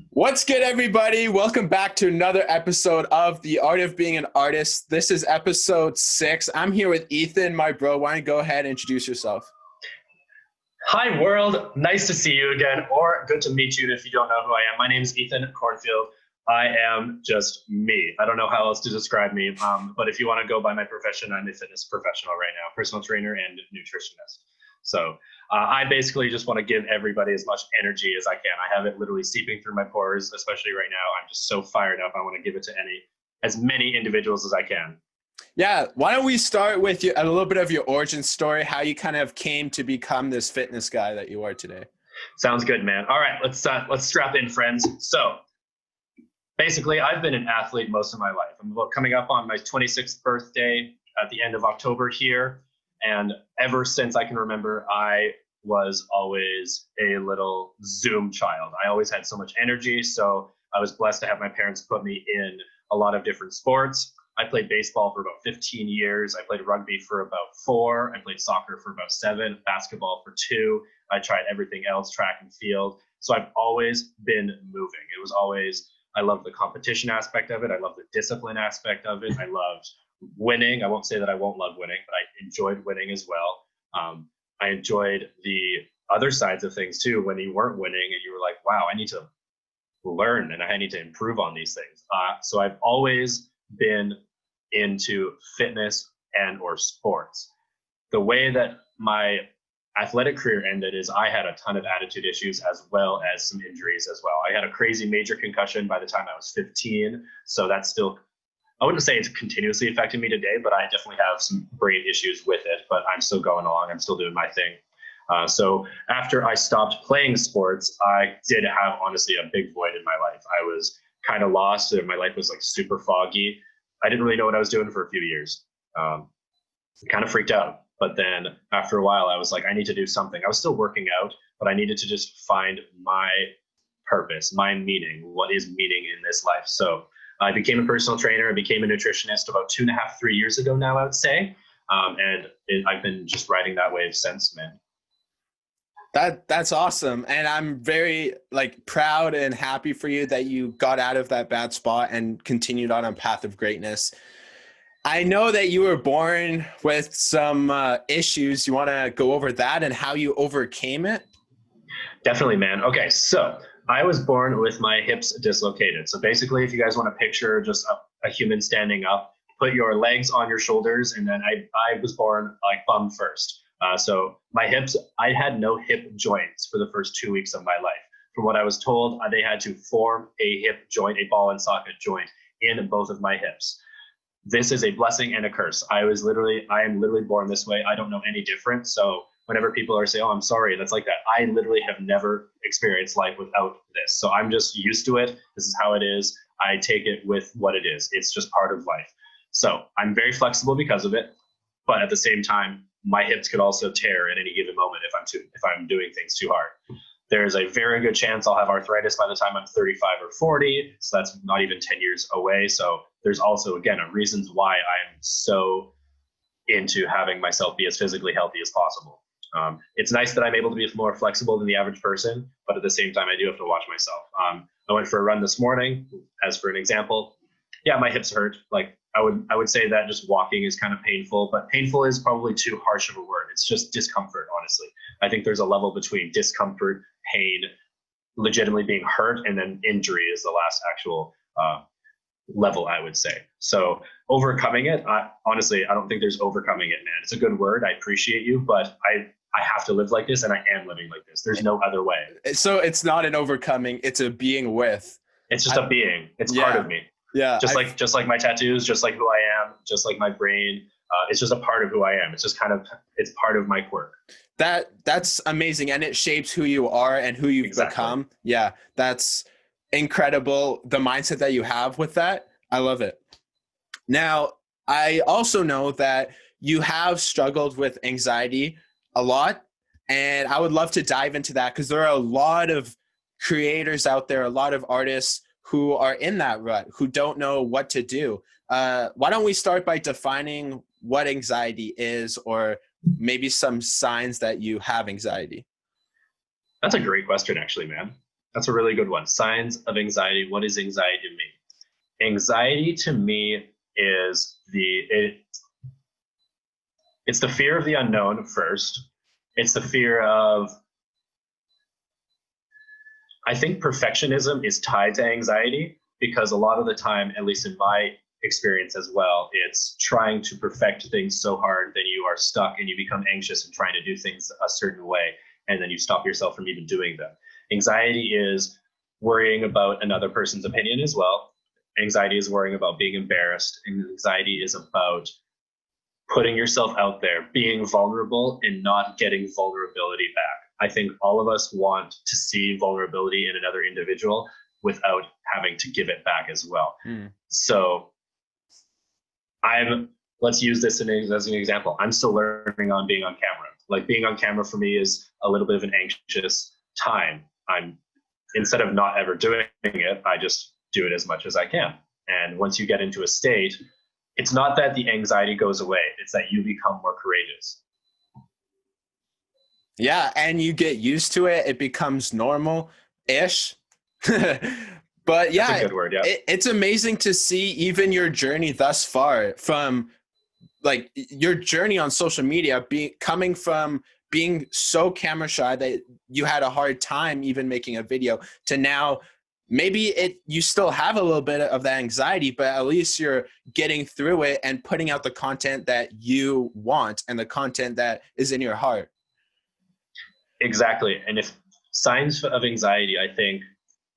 What's good, everybody? Welcome back to another episode of The Art of Being an Artist. This is episode 6. I'm here with Ethan, my bro. Why don't you go ahead and introduce yourself? Hi, world. Nice to see you again, or good to meet you if you don't know who I am. My name is Ethan Cornfield. I am just me. I don't know how else to describe me, but if you want to go by my profession, I'm a fitness professional right now, personal trainer and nutritionist. So I basically just want to give everybody as much energy as I can. I have it literally seeping through my pores, especially right now. I'm just so fired up. I want to give it to as many individuals as I can. Yeah, why don't we start with a little bit of your origin story, how you kind of came to become this fitness guy that you are today. Sounds good, man. All right, let's strap in, friends. So basically, I've been an athlete most of my life. I'm coming up on my 26th birthday at the end of October here. And ever since I can remember, I was always a little Zoom child. I always had so much energy. So I was blessed to have my parents put me in a lot of different sports. I played baseball for about 15 years. I played rugby for about 4. I played soccer for about 7, basketball for 2. I tried everything else, track and field. So I've always been moving. I loved the competition aspect of it. I loved the discipline aspect of it. I loved winning. I won't say that I won't love winning, but I enjoyed winning as well. I enjoyed the other sides of things too, when you weren't winning and you were like, wow, I need to learn and I need to improve on these things. So I've always been into fitness and or sports. The way that my athletic career ended is I had a ton of attitude issues as well as some injuries as well. I had a crazy major concussion by the time I was 15. So that's still, I wouldn't say it's continuously affecting me today, but I definitely have some brain issues with it, but I'm still going along. I'm still doing my thing. So after I stopped playing sports, I did have honestly a big void in my life. I was kind of lost and my life was like super foggy. I didn't really know what I was doing for a few years. Kind of freaked out. But then after a while, I was like, I need to do something. I was still working out, but I needed to just find my purpose, my meaning. What is meaning in this life? So I became a personal trainer. I became a nutritionist about 2.5, 3 years ago now, I would say. I've been just riding that wave since, man. That's awesome. And I'm very proud and happy for you that you got out of that bad spot and continued on a path of greatness. I know that you were born with some issues. You want to go over that and how you overcame it? Definitely, man. Okay, so I was born with my hips dislocated. So basically, if you guys want to picture just a human standing up, put your legs on your shoulders, and then I was born like bum first. So my hips, I had no hip joints for the first 2 weeks of my life. From what I was told, they had to form a hip joint, a ball and socket joint in both of my hips. This is a blessing and a curse. I am literally born this way. I don't know any different. So whenever people are saying, oh, I'm sorry, that's like that, I literally have never experienced life without this. So I'm just used to it. This is how it is. I take it with what it is. It's just part of life. So I'm very flexible because of it. But at the same time, my hips could also tear at any given moment if I'm doing things too hard. There's a very good chance I'll have arthritis by the time I'm 35 or 40. So that's not even 10 years away. So there's also, again, reasons why I'm so into having myself be as physically healthy as possible. It's nice that I'm able to be more flexible than the average person, but at the same time, I do have to watch myself. I went for a run this morning, as for an example. Yeah, my hips hurt. I would say that just walking is kind of painful, but painful is probably too harsh of a word. It's just discomfort, honestly. I think there's a level between discomfort, pain, legitimately being hurt, and then injury is the last actual level, I would say. So overcoming it, honestly, I don't think there's overcoming it, man. It's a good word. I appreciate you, but I have to live like this, and I am living like this. There's no other way. So it's not an overcoming, it's a being with. It's just a being. It's part of me. Yeah. Just like my tattoos, just like who I am, just like my brain. It's just a part of who I am. It's just it's part of my quirk. That's amazing. And it shapes who you are and who you've become. Yeah. That's incredible. The mindset that you have with that. I love it. Now, I also know that you have struggled with anxiety a lot. And I would love to dive into that because there are a lot of creators out there, a lot of artists who are in that rut, who don't know what to do. Why don't we start by defining what anxiety is, or maybe some signs that you have anxiety? That's a great question, actually, man. That's a really good one. Signs of anxiety. What is anxiety to me? Anxiety to me is it's the fear of the unknown first. It's the fear of, I think perfectionism is tied to anxiety because a lot of the time, at least in my experience as well, it's trying to perfect things so hard that you are stuck and you become anxious and trying to do things a certain way, and then you stop yourself from even doing them. Anxiety is worrying about another person's opinion as well. Anxiety is worrying about being embarrassed. Anxiety is about putting yourself out there, being vulnerable and not getting vulnerability back. I think all of us want to see vulnerability in another individual without having to give it back as well. So let's use this as an example. I'm still learning on being on camera. Like being on camera for me is a little bit of an anxious time. Instead of not ever doing it, I just do it as much as I can. And once you get into a state, it's not that the anxiety goes away. It's that you become more courageous. Yeah, and you get used to it. It becomes normal-ish. But yeah, that's a good word, yeah. It's amazing to see even your journey thus far, from like your journey on social media, coming from being so camera shy that you had a hard time even making a video, to now maybe you still have a little bit of that anxiety, but at least you're getting through it and putting out the content that you want and the content that is in your heart. Exactly. And if signs of anxiety, I think,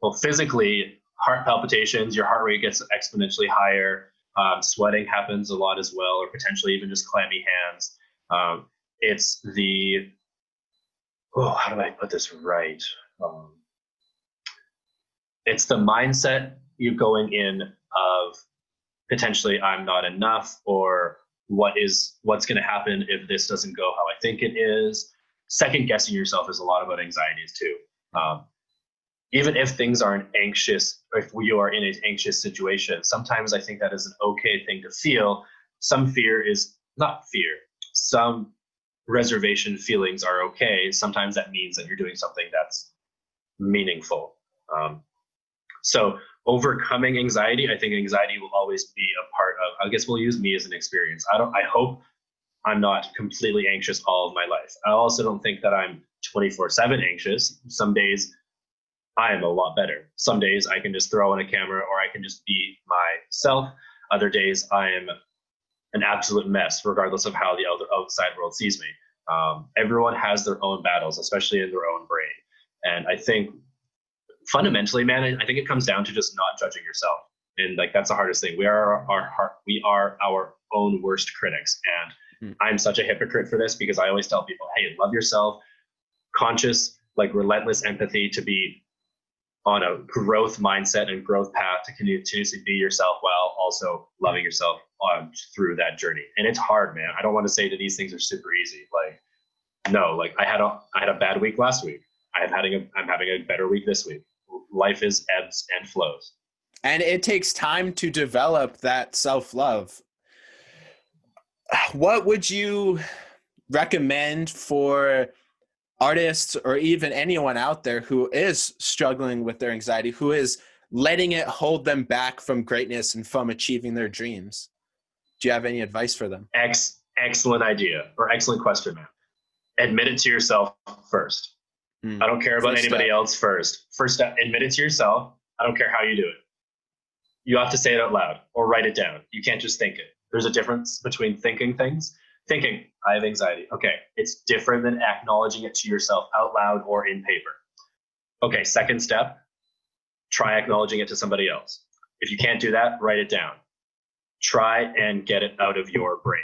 well, physically, heart palpitations, your heart rate gets exponentially higher. Sweating happens a lot as well, or potentially even just clammy hands. It's how do I put this right? It's the mindset you going in of potentially I'm not enough, or what's going to happen if this doesn't go how I think it is. Second guessing yourself is a lot about anxieties too. Even if things aren't anxious, or if you are in an anxious situation, sometimes I think that is an okay thing to feel. Some fear is not fear. Some reservation feelings are okay. Sometimes that means that you're doing something that's meaningful. So overcoming anxiety, I think anxiety will always be a part of, I guess we'll use me as an experience. I hope I'm not completely anxious all of my life. I also don't think that I'm 24/7 anxious. Some days I am a lot better. Some days I can just throw on a camera or I can just be myself. Other days I am an absolute mess, regardless of how the outside world sees me. Everyone has their own battles, especially in their own brain. And I think fundamentally, man, I think it comes down to just not judging yourself. And like, that's the hardest thing. We are our own worst critics. And I'm such a hypocrite for this, because I always tell people, hey, love yourself, conscious, like relentless empathy, to be on a growth mindset and growth path to continuously be yourself while also loving yourself through that journey. And it's hard, man. I don't want to say that these things are super easy. Like, no, like I had a bad week last week. I'm having a better week this week. Life is ebbs and flows. And it takes time to develop that self-love. What would you recommend for artists, or even anyone out there who is struggling with their anxiety, who is letting it hold them back from greatness and from achieving their dreams? Do you have any advice for them? Excellent idea, or excellent question, man. Admit it to yourself first. I don't care about anybody else first. First step, admit it to yourself. I don't care how you do it. You have to say it out loud or write it down. You can't just think it. There's a difference between thinking things. Thinking, I have anxiety. Okay, it's different than acknowledging it to yourself out loud or in paper. Okay, second step, try acknowledging it to somebody else. If you can't do that, write it down. Try and get it out of your brain.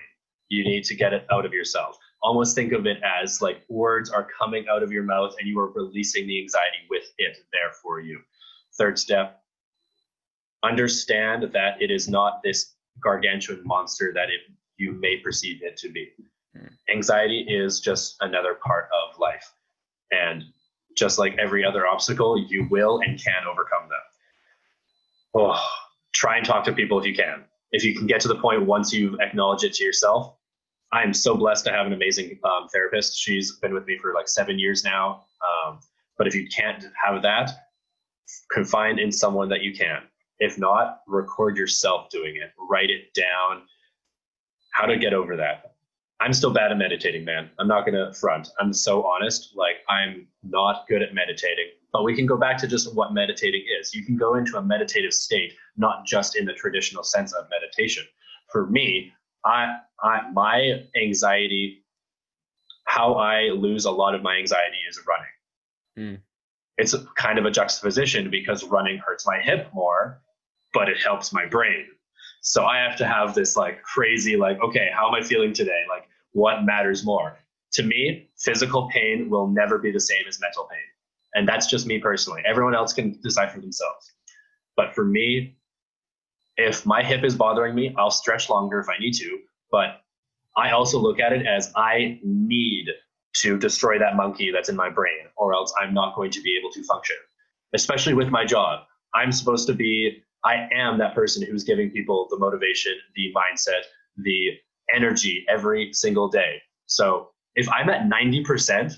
You need to get it out of yourself. Almost think of it as like words are coming out of your mouth and you are releasing the anxiety with it there for you. Third step, understand that it is not this gargantuan monster that you may perceive it to be. Anxiety is just another part of life. And just like every other obstacle, you will and can overcome them. Try and talk to people if you can. If you can get to the point once you've acknowledged it to yourself. I am so blessed to have an amazing therapist. She's been with me for like 7 years now. But if you can't have that, confine in someone that you can. If not, record yourself doing it, write it down, how to get over that. I'm still bad at meditating, man. I'm not going to front. I'm so honest. Like, I'm not good at meditating, but we can go back to just what meditating is. You can go into a meditative state, not just in the traditional sense of meditation. For me, my anxiety, how I lose a lot of my anxiety is running. It's kind of a juxtaposition because running hurts my hip more, but it helps my brain. So I have to have this like crazy, like, okay, how am I feeling today? Like, what matters more? To me, physical pain will never be the same as mental pain. And that's just me personally. Everyone else can decide for themselves. But for me, if my hip is bothering me, I'll stretch longer if I need to. But I also look at it as I need to destroy that monkey that's in my brain, or else I'm not going to be able to function, especially with my job. I am that person who's giving people the motivation, the mindset, the energy every single day. So if I'm at 90%,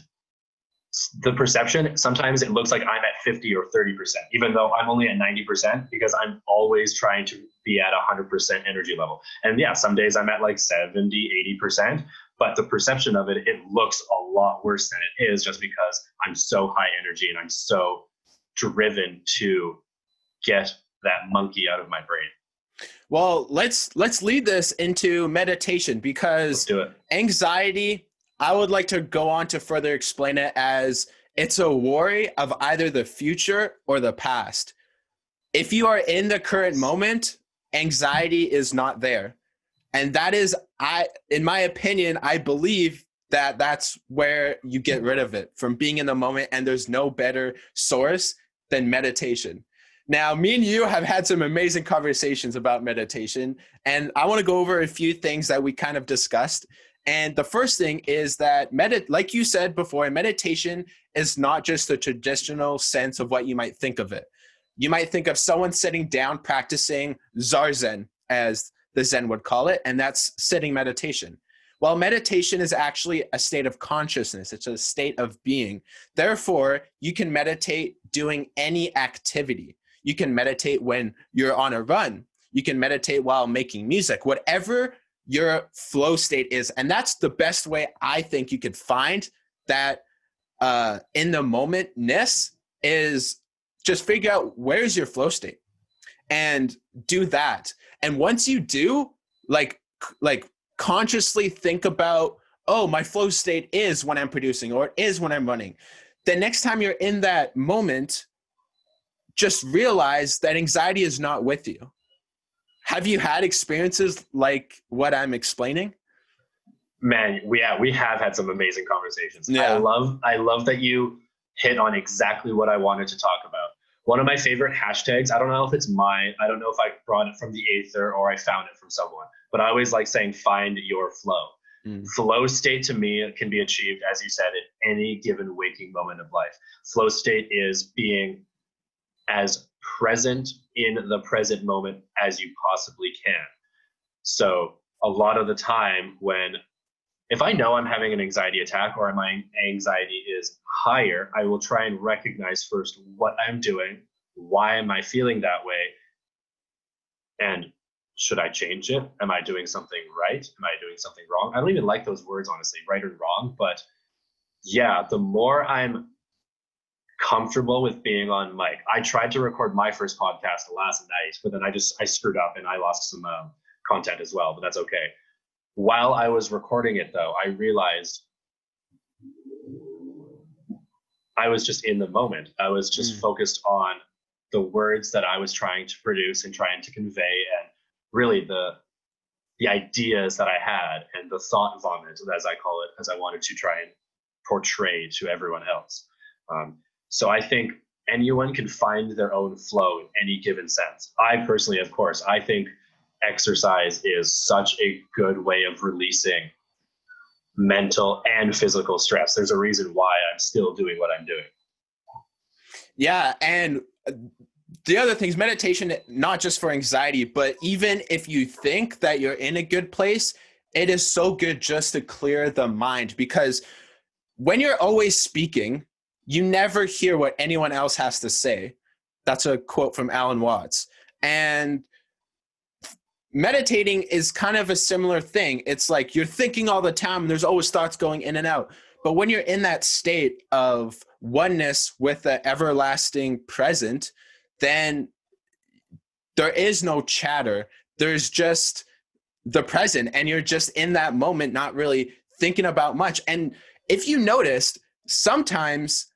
the perception, sometimes it looks like I'm at 50 or 30%, even though I'm only at 90% because I'm always trying to be at 100% energy level. And yeah, some days I'm at like 70, 80%, but the perception of it looks a lot worse than it is just because I'm so high energy and I'm so driven to get that monkey out of my brain. Well, let's lead this into meditation, because Let's do it. Anxiety, I would like to go on to further explain it as it's a worry of either the future or the past. If you are in the current moment, anxiety is not there. And that is, in my opinion, I believe that that's where you get rid of it, from being in the moment, and there's no better source than meditation. Now, me and you have had some amazing conversations about meditation, and I want to go over a few things that we kind of discussed. And the first thing is that, like you said before, meditation is not just the traditional sense of what you might think of it. You might think of someone sitting down practicing Zazen, as the Zen would call it, and that's sitting meditation. Well, meditation is actually a state of consciousness. It's a state of being. Therefore, you can meditate doing any activity. You can meditate when you're on a run. You can meditate while making music, whatever your flow state is. And that's the best way I think you could find that in the momentness, is just figure out where's your flow state and do that. And once you do, like consciously think about, oh, my flow state is when I'm producing, or it is when I'm running. The next time you're in that moment, just realize that anxiety is not with you. Have you had experiences like what I'm explaining? Man, we have had some amazing conversations. Yeah. I love that you hit on exactly what I wanted to talk about. One of my favorite hashtags, I don't know if it's mine, I don't know if I brought it from the Aether or I found it from someone, but I always like saying, find your flow. Flow state to me can be achieved, as you said, at any given waking moment of life. Flow state is being as present in the present moment as you possibly can. So a lot of the time if I know I'm having an anxiety attack or my anxiety is higher, I will try and recognize first what I'm doing, why am I feeling that way, and should I change it? Am I doing something right? Am I doing something wrong? I don't even like those words, honestly, right or wrong. But yeah, the more I'm comfortable with being on mic. I tried to record my first podcast last night, but then I screwed up and I lost some content as well, but that's okay. While I was recording it though, I realized I was just in the moment. I was just focused on the words that I was trying to produce and trying to convey, and really the ideas that I had, and the thought vomit, as I call it, as I wanted to try and portray to everyone else. So I think anyone can find their own flow in any given sense. I personally, of course, I think exercise is such a good way of releasing mental and physical stress. There's a reason why I'm still doing what I'm doing. Yeah, and the other thing is meditation, not just for anxiety, but even if you think that you're in a good place, it is so good just to clear the mind, because when you're always speaking, you never hear what anyone else has to say. That's a quote from Alan Watts. And meditating is kind of a similar thing. It's like you're thinking all the time, and there's always thoughts going in and out. But when you're in that state of oneness with the everlasting present, then there is no chatter. There's just the present, and you're just in that moment, not really thinking about much. And if you noticed, sometimes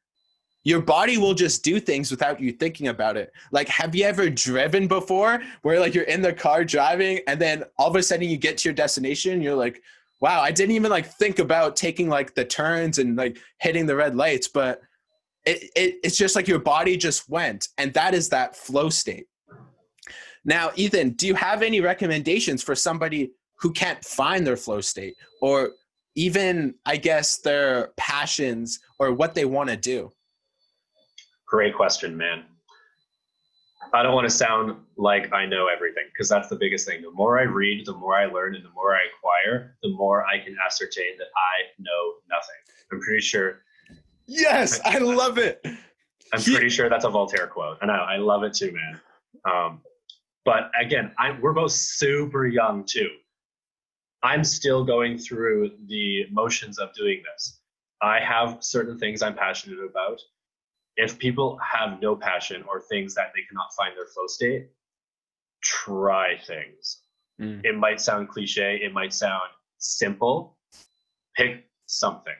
your body will just do things without you thinking about it. Like, have you ever driven before where like you're in the car driving and then all of a sudden you get to your destination, you're like, wow, I didn't even like think about taking like the turns and like hitting the red lights, but it's just like your body just went, and that is that flow state. Now, Ethan, do you have any recommendations for somebody who can't find their flow state, or even, I guess, their passions or what they want to do? Great question, man. I don't want to sound like I know everything, because that's the biggest thing. The more I read, the more I learn, and the more I acquire, the more I can ascertain that I know nothing. I'm pretty sure. Yes, I love it. I'm pretty sure that's a Voltaire quote, and I love it too, man. But again, we're both super young too. I'm still going through the motions of doing this. I have certain things I'm passionate about. If people have no passion or things that they cannot find their flow state, try things. It might sound cliche. It might sound simple. Pick something.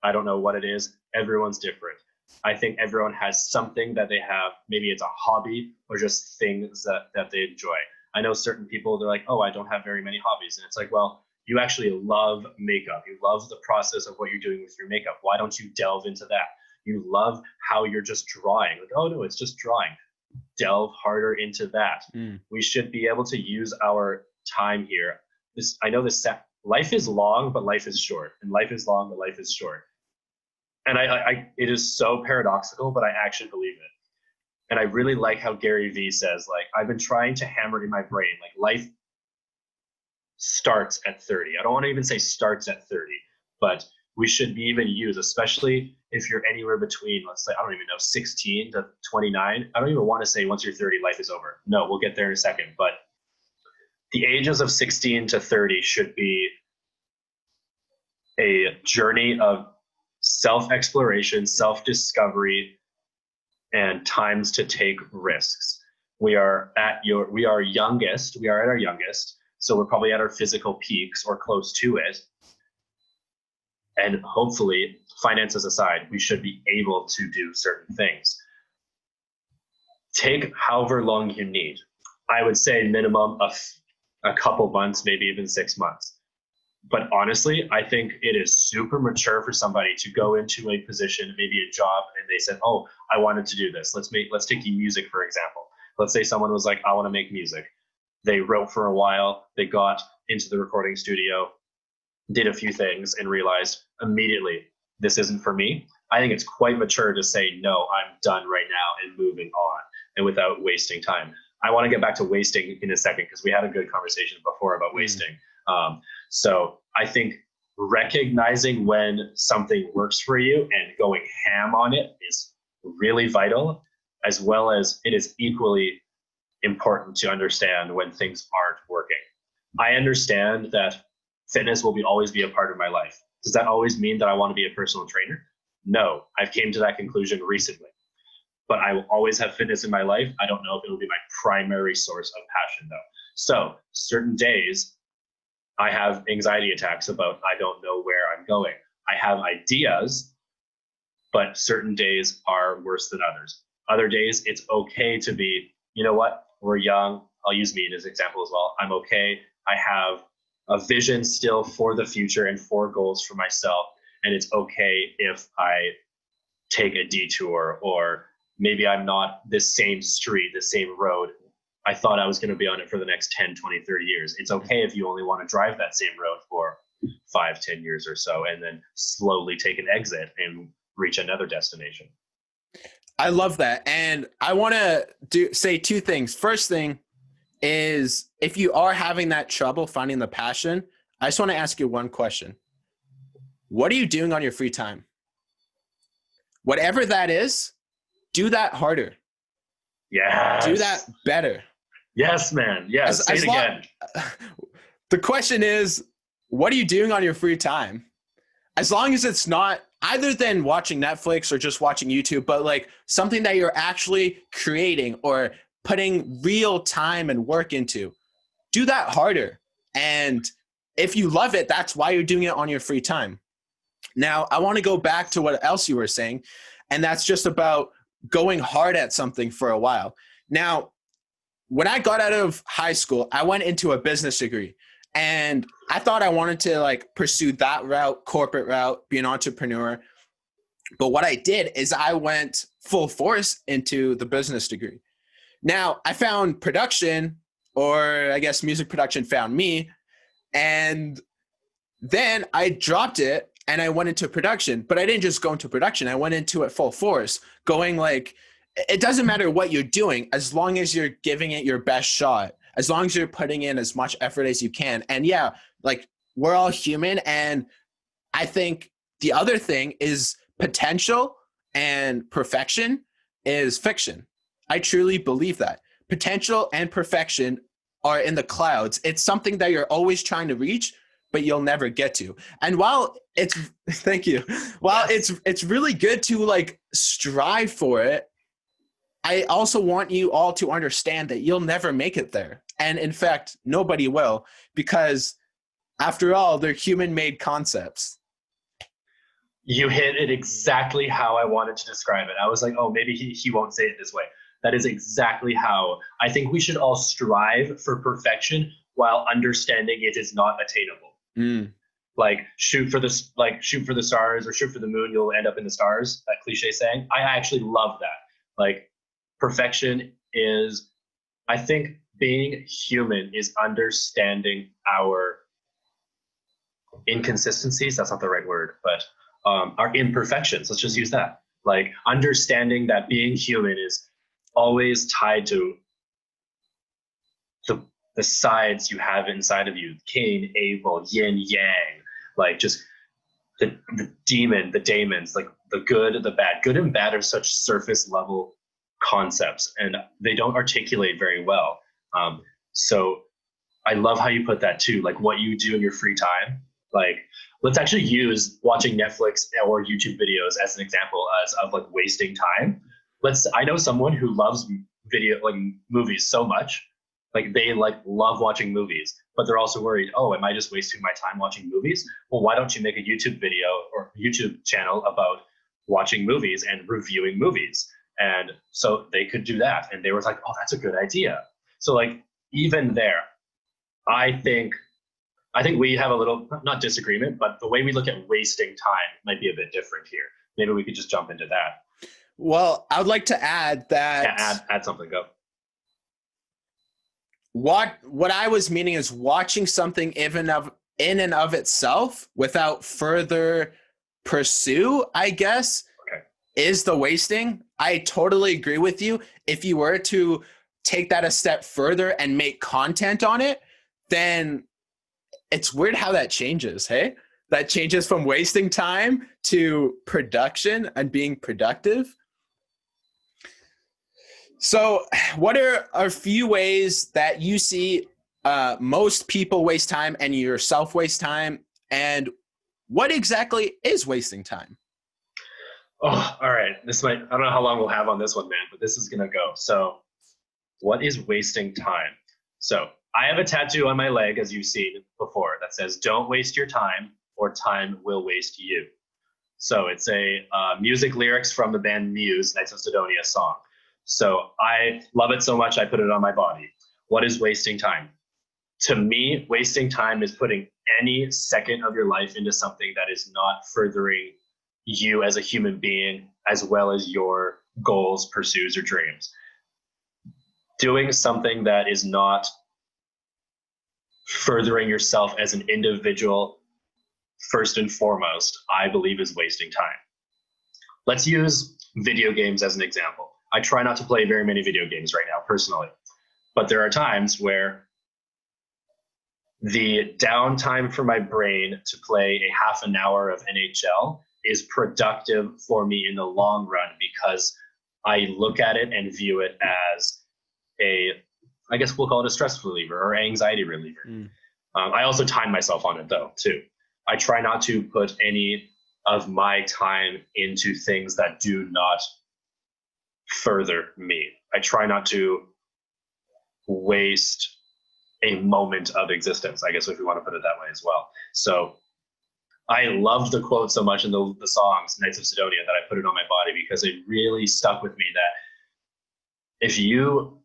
I don't know what it is. Everyone's different. I think everyone has something that they have. Maybe it's a hobby or just things that they enjoy. I know certain people, they're like, oh, I don't have very many hobbies. And it's like, well, you actually love makeup. You love the process of what you're doing with your makeup. Why don't you delve into that? You love how you're just drawing. Like, oh no, it's just drawing. Delve harder into that. We should be able to use our time here. Life is long, but life is short. And life is long, but life is short. And it is so paradoxical, but I actually believe it. And I really like how Gary Vee says, like, I've been trying to hammer in my brain, like, life starts at 30. I don't want to even say starts at 30, but we should be even use, especially if you're anywhere between, let's say, I don't even know, 16 to 29. I don't even want to say once you're 30, life is over. No, we'll get there in a second. But the ages of 16 to 30 should be a journey of self-exploration, self-discovery, and times to take risks. We are at our youngest, so we're probably at our physical peaks or close to it. And hopefully, finances aside, we should be able to do certain things. Take however long you need. I would say minimum of a couple months, maybe even 6 months. But honestly, I think it is super mature for somebody to go into a position, maybe a job, and they said, oh, I wanted to do this. Let's take music, for example. Let's say someone was like, I want to make music. They wrote for a while, they got into the recording studio, did a few things, and realized immediately, this isn't for me. I think it's quite mature to say, no, I'm done right now, and moving on, and without wasting time. I want to get back to wasting in a second, because we had a good conversation before about wasting. So I think recognizing when something works for you and going ham on it is really vital, as well as it is equally important to understand when things aren't working. I understand that fitness will always be a part of my life. Does that always mean that I want to be a personal trainer? No, I've came to that conclusion recently. But I will always have fitness in my life. I don't know if it'll be my primary source of passion, though. So certain days, I have anxiety attacks about I don't know where I'm going. I have ideas, but certain days are worse than others. Other days, it's okay to be, you know what, we're young. I'll use me as an example as well. I'm okay. I have a vision still for the future and for goals for myself. And it's okay if I take a detour, or maybe I'm not the same street, the same road. I thought I was going to be on it for the next 10, 20, 30 years. It's okay if you only want to drive that same road for 5, 10 years or so, and then slowly take an exit and reach another destination. I love that. And I want to say two things. First thing is, if you are having that trouble finding the passion, I just want to ask you one question. What are you doing on your free time? Whatever that is, do that harder. Yes. Do that better. Yes, man. Yes. Say it again. The question is, what are you doing on your free time? As long as it's not either than watching Netflix or just watching YouTube, but like something that you're actually creating or putting real time and work into, do that harder. And if you love it, that's why you're doing it on your free time. Now, I want to go back to what else you were saying, and that's just about going hard at something for a while. Now, when I got out of high school, I went into a business degree, and I thought I wanted to like pursue that route, corporate route, be an entrepreneur. But what I did is I went full force into the business degree. Now, I found production, or I guess music production found me, and then I dropped it and I went into production. But I didn't just go into production. I went into it full force, going like, it doesn't matter what you're doing as long as you're giving it your best shot, as long as you're putting in as much effort as you can. And yeah, like we're all human. And I think the other thing is potential and perfection is fiction. I truly believe that. Potential and perfection are in the clouds. It's something that you're always trying to reach, but you'll never get to. And while it's thank you. While it's really good to like strive for it, I also want you all to understand that you'll never make it there. And in fact, nobody will, because after all, they're human-made concepts. You hit it exactly how I wanted to describe it. I was like, oh, maybe he won't say it this way. That is exactly how I think we should all strive for perfection while understanding it is not attainable. Mm. Like shoot for the stars or shoot for the moon, you'll end up in the stars. That cliche saying. I actually love that. Like perfection is, I think being human is understanding our inconsistencies. That's not the right word, but our imperfections. Let's just use that. Like understanding that being human is always tied to the sides you have inside of you, Cain, Abel, yin, yang, like just the demon, the daemons, like the good, the bad. Good and bad are such surface level concepts and they don't articulate very well. So I love how you put that too, like what you do in your free time. Like let's actually use watching Netflix or YouTube videos as an example of like wasting time. I know someone who loves movies so much, like they like love watching movies, but they're also worried, oh, am I just wasting my time watching movies? Well, why don't you make a YouTube video or YouTube channel about watching movies and reviewing movies? And so they could do that. And they were like, oh, that's a good idea. So like even there, I think we have a little, not disagreement, but the way we look at wasting time might be a bit different here. Maybe we could just jump into that. Well, I would like to add that. Yeah, add something. Go. What I was meaning is watching something in and of itself without further pursue, I guess, okay, is the wasting. I totally agree with you. If you were to take that a step further and make content on it, then it's weird how that changes, hey? That changes from wasting time to production and being productive. So what are a few ways that you see most people waste time and yourself waste time? And what exactly is wasting time? Oh, all right. I don't know how long we'll have on this one, man, but this is going to go. So what is wasting time? So I have a tattoo on my leg, as you've seen before, that says, don't waste your time or time will waste you. So it's a music lyrics from the band Muse, Knights of Sidonia song. So I love it so much, I put it on my body. What is wasting time? To me, wasting time is putting any second of your life into something that is not furthering you as a human being, as well as your goals, pursuits, or dreams. Doing something that is not furthering yourself as an individual, first and foremost, I believe is wasting time. Let's use video games as an example. I try not to play very many video games right now, personally, but there are times where the downtime for my brain to play a half an hour of NHL is productive for me in the long run because I look at it and view it as I guess we'll call it a stress reliever or anxiety reliever. I also time myself on it though, too. I try not to put any of my time into things that do not further me. I try not to waste a moment of existence, I guess, if we want to put it that way as well. So I loved the quote so much in the songs Knights of Sidonia that I put it on my body because it really stuck with me that if you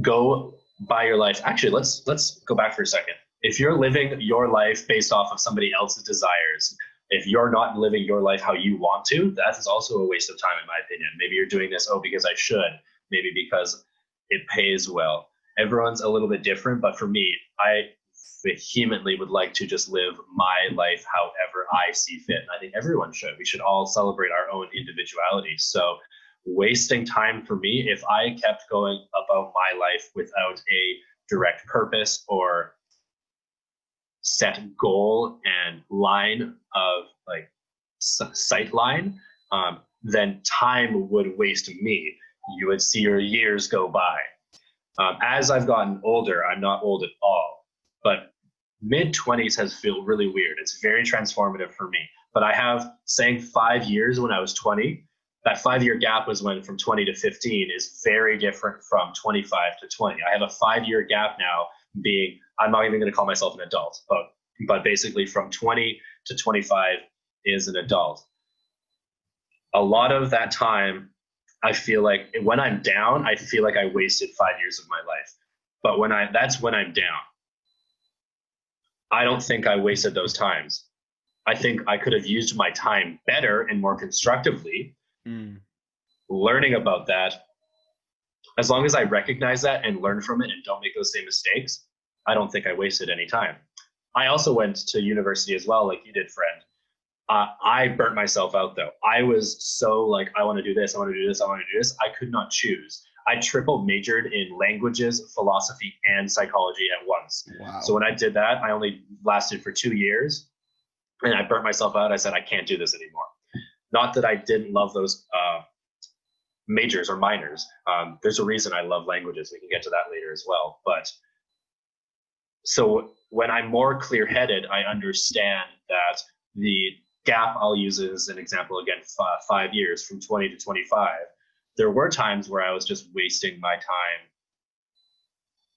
go by your life, actually, let's go back for a second. If you're living your life based off of somebody else's desires, if you're not living your life how you want to, that is also a waste of time, in my opinion. Maybe you're doing this, because I should, maybe because it pays well. Everyone's a little bit different, but for me, I vehemently would like to just live my life however I see fit. And I think everyone should. We should all celebrate our own individuality. So wasting time for me, if I kept going about my life without a direct purpose or set goal and line of like sight line, then time would waste me. You would see your years go by. As I've gotten older, I'm not old at all, but mid-20s has felt really weird. It's very transformative for me. But I have saying 5 years when I was 20, that 5-year gap was when from 20 to 15 is very different from 25 to 20. I have a 5-year gap now being, I'm not even going to call myself an adult, but basically from 20 to 25 is an adult. A lot of that time, I feel like when I'm down, I feel like I wasted 5 years of my life. But that's when I'm down. I don't think I wasted those times. I think I could have used my time better and more constructively, learning about that. As long as I recognize that and learn from it and don't make those same mistakes, I don't think I wasted any time. I also went to university as well, like you did, friend. I burnt myself out though. I was so like, I want to do this, I want to do this, I want to do this. I could not choose. I triple majored in languages, philosophy, and psychology at once. Wow. So when I did that, I only lasted for 2 years and I burnt myself out. I said, I can't do this anymore. Not that I didn't love those majors or minors. There's a reason I love languages. We can get to that later as well. But so when I'm more clear-headed, I understand that the gap I'll use as an example again, 5 years from 20 to 25. There were times where I was just wasting my time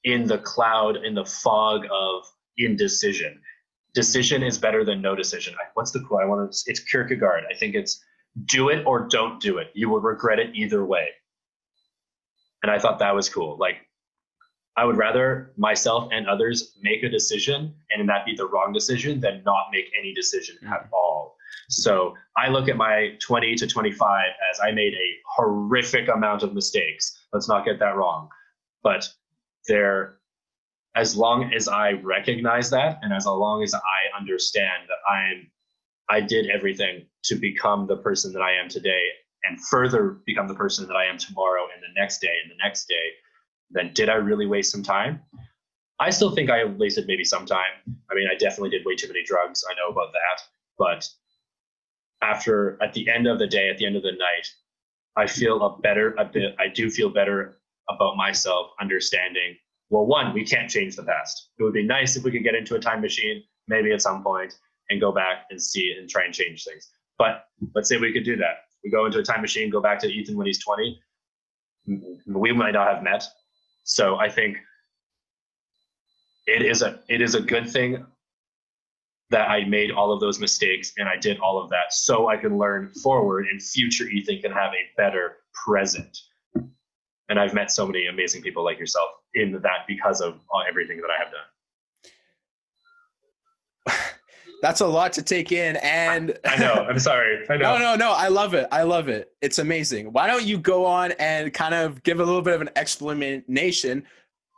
in the cloud, in the fog of indecision. Decision is better than no decision. What's the quote? It's Kierkegaard. I think it's do it or don't do it. You will regret it either way. And I thought that was cool. Like, I would rather myself and others make a decision and that be the wrong decision than not make any decision at all. So I look at my 20 to 25 as I made a horrific amount of mistakes. Let's not get that wrong. But as long as I recognize that and as long as I understand that I did everything to become the person that I am today and further become the person that I am tomorrow and the next day and the next day, then did I really waste some time? I still think I wasted maybe some time. I mean, I definitely did way too many drugs. I know about that. But at the end of the day, at the end of the night, I do feel better about myself, understanding, well, one, we can't change the past. It would be nice if we could get into a time machine, maybe at some point, and go back and see and try and change things. But let's say we could do that. We go into a time machine, go back to Ethan when he's 20. We might not have met. So I think it is a good thing that I made all of those mistakes and I did all of that so I can learn forward and future Ethan can have a better present. And I've met so many amazing people like yourself in that because of everything that I have done. That's a lot to take in, and I know. I'm sorry. I know. No. I love it. It's amazing. Why don't you go on and kind of give a little bit of an explanation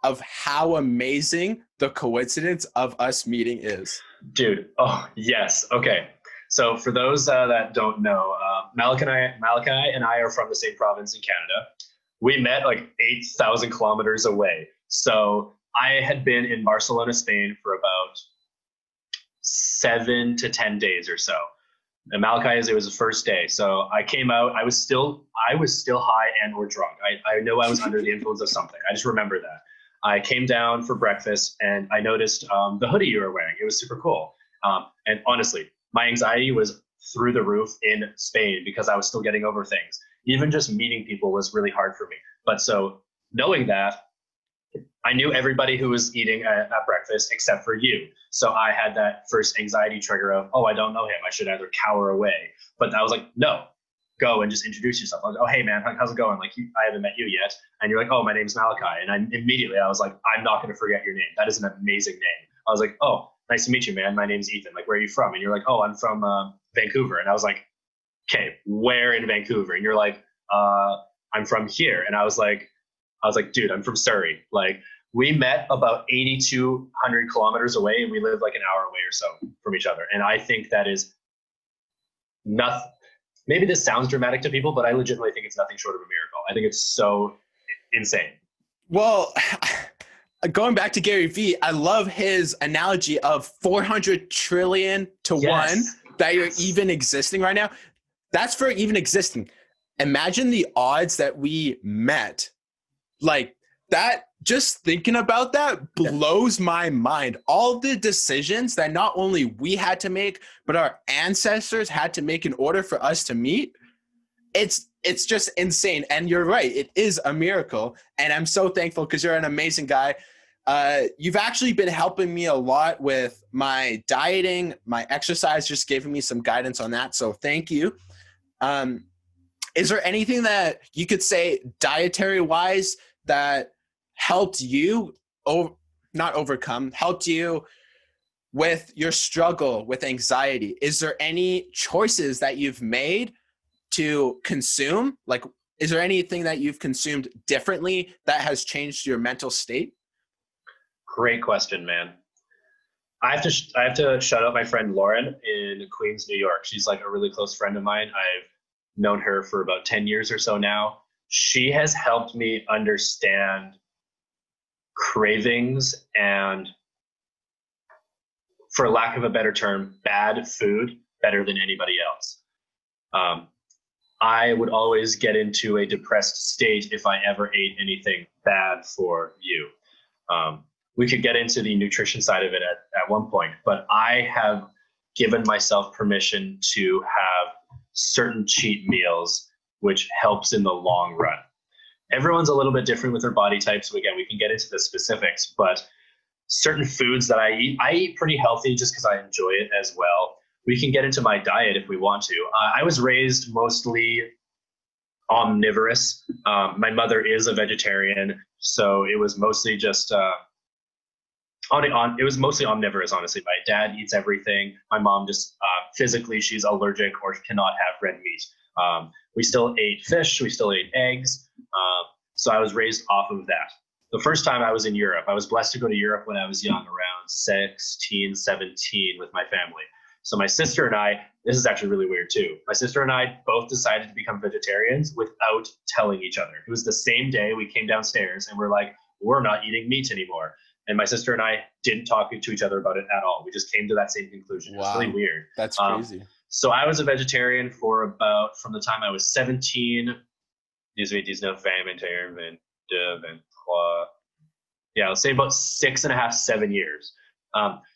of how amazing the coincidence of us meeting is? Dude. Oh, yes. Okay. So for those that don't know, Malachi and I are from the same province in Canada. We met like 8,000 kilometers away. So I had been in Barcelona, Spain for about 7 to 10 days or so. And Malachi, it was the first day. So I came out, I was still high and or drunk. I know I was under the influence of something. I just remember that. I came down for breakfast and I noticed the hoodie you were wearing. It was super cool. And honestly, my anxiety was through the roof in Spain because I was still getting over things. Even just meeting people was really hard for me. But so knowing that, I knew everybody who was eating at breakfast except for you. So I had that first anxiety trigger of, oh, I don't know him. I should either cower away. But I was like, no, go and just introduce yourself. I was like, oh, hey, man, how's it going? Like, I haven't met you yet. And you're like, oh, my name's Malachi. And I was like, I'm not going to forget your name. That is an amazing name. I was like, oh, nice to meet you, man. My name's Ethan. Like, where are you from? And you're like, oh, I'm from Vancouver. And I was like, okay, where in Vancouver? And you're like, I'm from here. And I was like, dude, I'm from Surrey. Like, we met about 8,200 kilometers away and we lived like an hour away or so from each other. And I think that is nothing. Maybe this sounds dramatic to people, but I legitimately think it's nothing short of a miracle. I think it's so insane. Well, going back to Gary Vee, I love his analogy of 400 trillion to one that you're even existing right now. That's for even existing. Imagine the odds that we met. Like that, just thinking about that blows my mind. All the decisions that not only we had to make, but our ancestors had to make in order for us to meet. It's just insane. And you're right. It is a miracle. And I'm so thankful because you're an amazing guy. You've actually been helping me a lot with my dieting, my exercise, just giving me some guidance on that. So thank you. Is there anything that you could say dietary wise that helped you helped you with your struggle with anxiety? Is there any choices that you've made to consume? Like, is there anything that you've consumed differently that has changed your mental state? Great question, man. I have to shout out my friend Lauren in Queens, New York. She's like a really close friend of mine. I've known her for about 10 years or so now. She has helped me understand cravings and, for lack of a better term, bad food better than anybody else. I would always get into a depressed state if I ever ate anything bad for you. We could get into the nutrition side of it at one point, but I have given myself permission to have certain cheat meals, which helps in the long run. Everyone's a little bit different with their body types. So again, we can get into the specifics, but certain foods that I eat pretty healthy just because I enjoy it as well. We can get into my diet if we want to. I was raised mostly omnivorous. My mother is a vegetarian, so it was mostly just it was mostly omnivorous, honestly. My dad eats everything. My mom just physically, she's allergic or cannot have red meat. We still ate fish. We still ate eggs. So I was raised off of that. The first time I was in Europe, I was blessed to go to Europe when I was young, around 16, 17 with my family. So my sister and I, this is actually really weird too. My sister and I both decided to become vegetarians without telling each other. It was the same day we came downstairs and we're like, we're not eating meat anymore. And my sister and I didn't talk to each other about it at all. We just came to that same conclusion. Wow. It was really weird. That's crazy. So I was a vegetarian from the time I was 17. Let's say about 6.5, 7 years.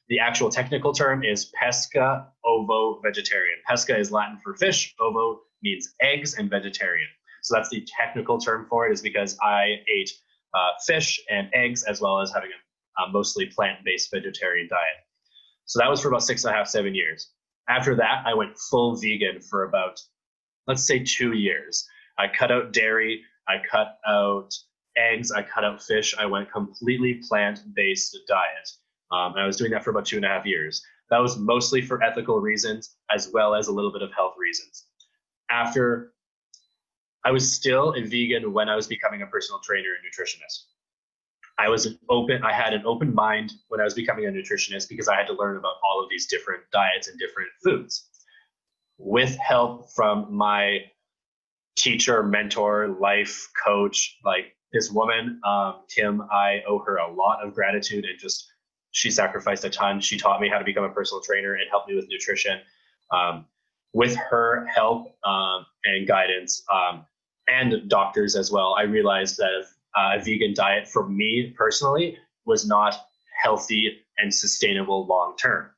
The actual technical term is pesca ovo vegetarian. Pesca is Latin for fish. Ovo means eggs, and vegetarian. So that's the technical term for it, is because I ate fish and eggs, as well as having a mostly plant-based vegetarian diet. So that was for about 6.5, 7 years. After that, I went full vegan for about, let's say, 2 years. I cut out dairy, I cut out eggs, I cut out fish. I went completely plant-based diet. And I was doing that for about 2.5 years. That was mostly for ethical reasons, as well as a little bit of health reasons. After, I was still a vegan when I was becoming a personal trainer and nutritionist. I had an open mind when I was becoming a nutritionist because I had to learn about all of these different diets and different foods. With help from my teacher, mentor, life coach, like this woman, Kim, I owe her a lot of gratitude, and just, she sacrificed a ton. She taught me how to become a personal trainer and helped me with nutrition. with her help and guidance, and doctors as well, I realized that a vegan diet for me personally was not healthy and sustainable long term.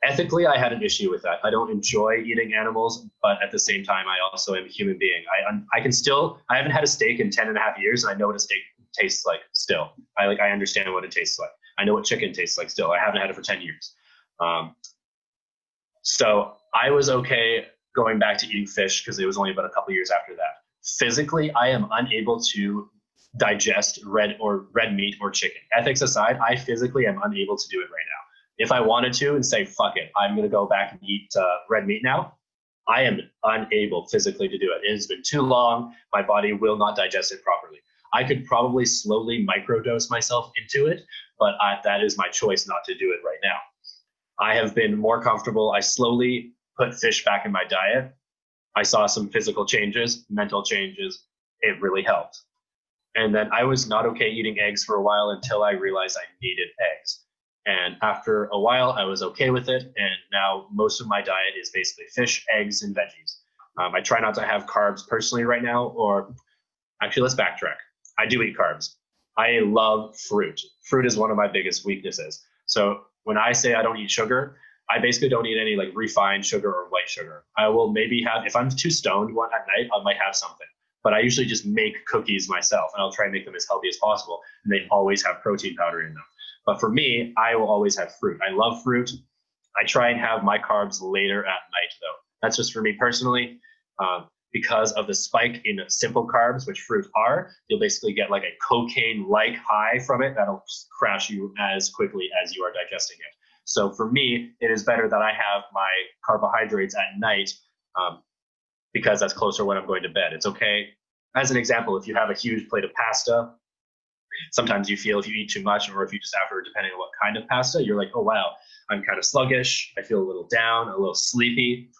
Ethically, I had an issue with that. I don't enjoy eating animals, but at the same time, I also am a human being. I haven't had a steak in 10 and a half years, and I know what a steak tastes like still. I understand what it tastes like. I know what chicken tastes like still. I haven't had it for 10 years. So I was okay going back to eating fish because it was only about a couple years after that. Physically, I am unable to digest red meat or chicken. Ethics aside, I physically am unable to do it right now. If I wanted to and say, fuck it, I'm going to go back and eat red meat now, I am unable physically to do it. It has been too long. My body will not digest it properly. I could probably slowly microdose myself into it, but that is my choice not to do it right now. I have been more comfortable. I slowly put fish back in my diet. I saw some physical changes, mental changes. It really helped. And then I was not okay eating eggs for a while until I realized I needed eggs. And after a while, I was okay with it. And now most of my diet is basically fish, eggs, and veggies. I try not to have carbs personally right now, or actually, let's backtrack. I do eat carbs. I love fruit. Fruit is one of my biggest weaknesses. So when I say I don't eat sugar, I basically don't eat any like refined sugar or white sugar. I will maybe have, if I'm too stoned one at night, I might have something. But I usually just make cookies myself, and I'll try and make them as healthy as possible. And they always have protein powder in them. But for me, I will always have fruit. I love fruit. I try and have my carbs later at night, though. That's just for me personally. Because of the spike in simple carbs, which fruit are, you'll basically get like a cocaine-like high from it that'll just crash you as quickly as you are digesting it. So for me, it is better that I have my carbohydrates at night because that's closer when I'm going to bed. It's okay. As an example, if you have a huge plate of pasta, sometimes you feel if you eat too much, or if you just after, depending on what kind of pasta, you're like, oh, wow, I'm kind of sluggish. I feel a little down, a little sleepy.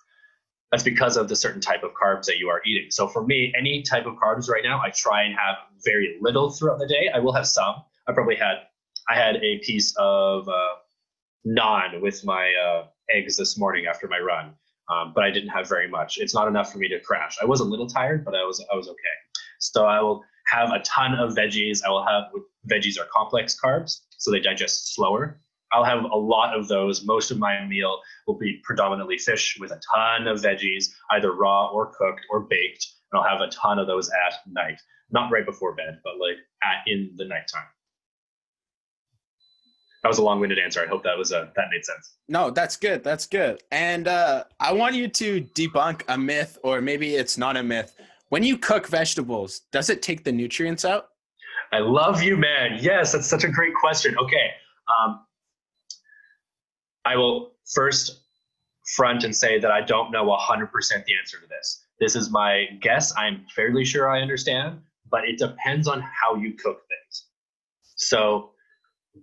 That's because of the certain type of carbs that you are eating. So for me, any type of carbs right now, I try and have very little throughout the day. I will have some. I had a piece of naan with my eggs this morning after my run, but I didn't have very much. It's not enough for me to crash. I was a little tired, but I was okay. So I will have a ton of veggies. Veggies are complex carbs, so they digest slower. I'll have a lot of those. Most of my meal will be predominantly fish with a ton of veggies, either raw or cooked or baked. And I'll have a ton of those at night, not right before bed, but like in the nighttime. That was a long-winded answer. I hope that made sense. No, that's good. That's good. And I want you to debunk a myth, or maybe it's not a myth. When you cook vegetables, does it take the nutrients out? I love you, man. Yes, that's such a great question. Okay. I will first front and say that I don't know 100% the answer to this. This is my guess. I'm fairly sure I understand, but it depends on how you cook things. So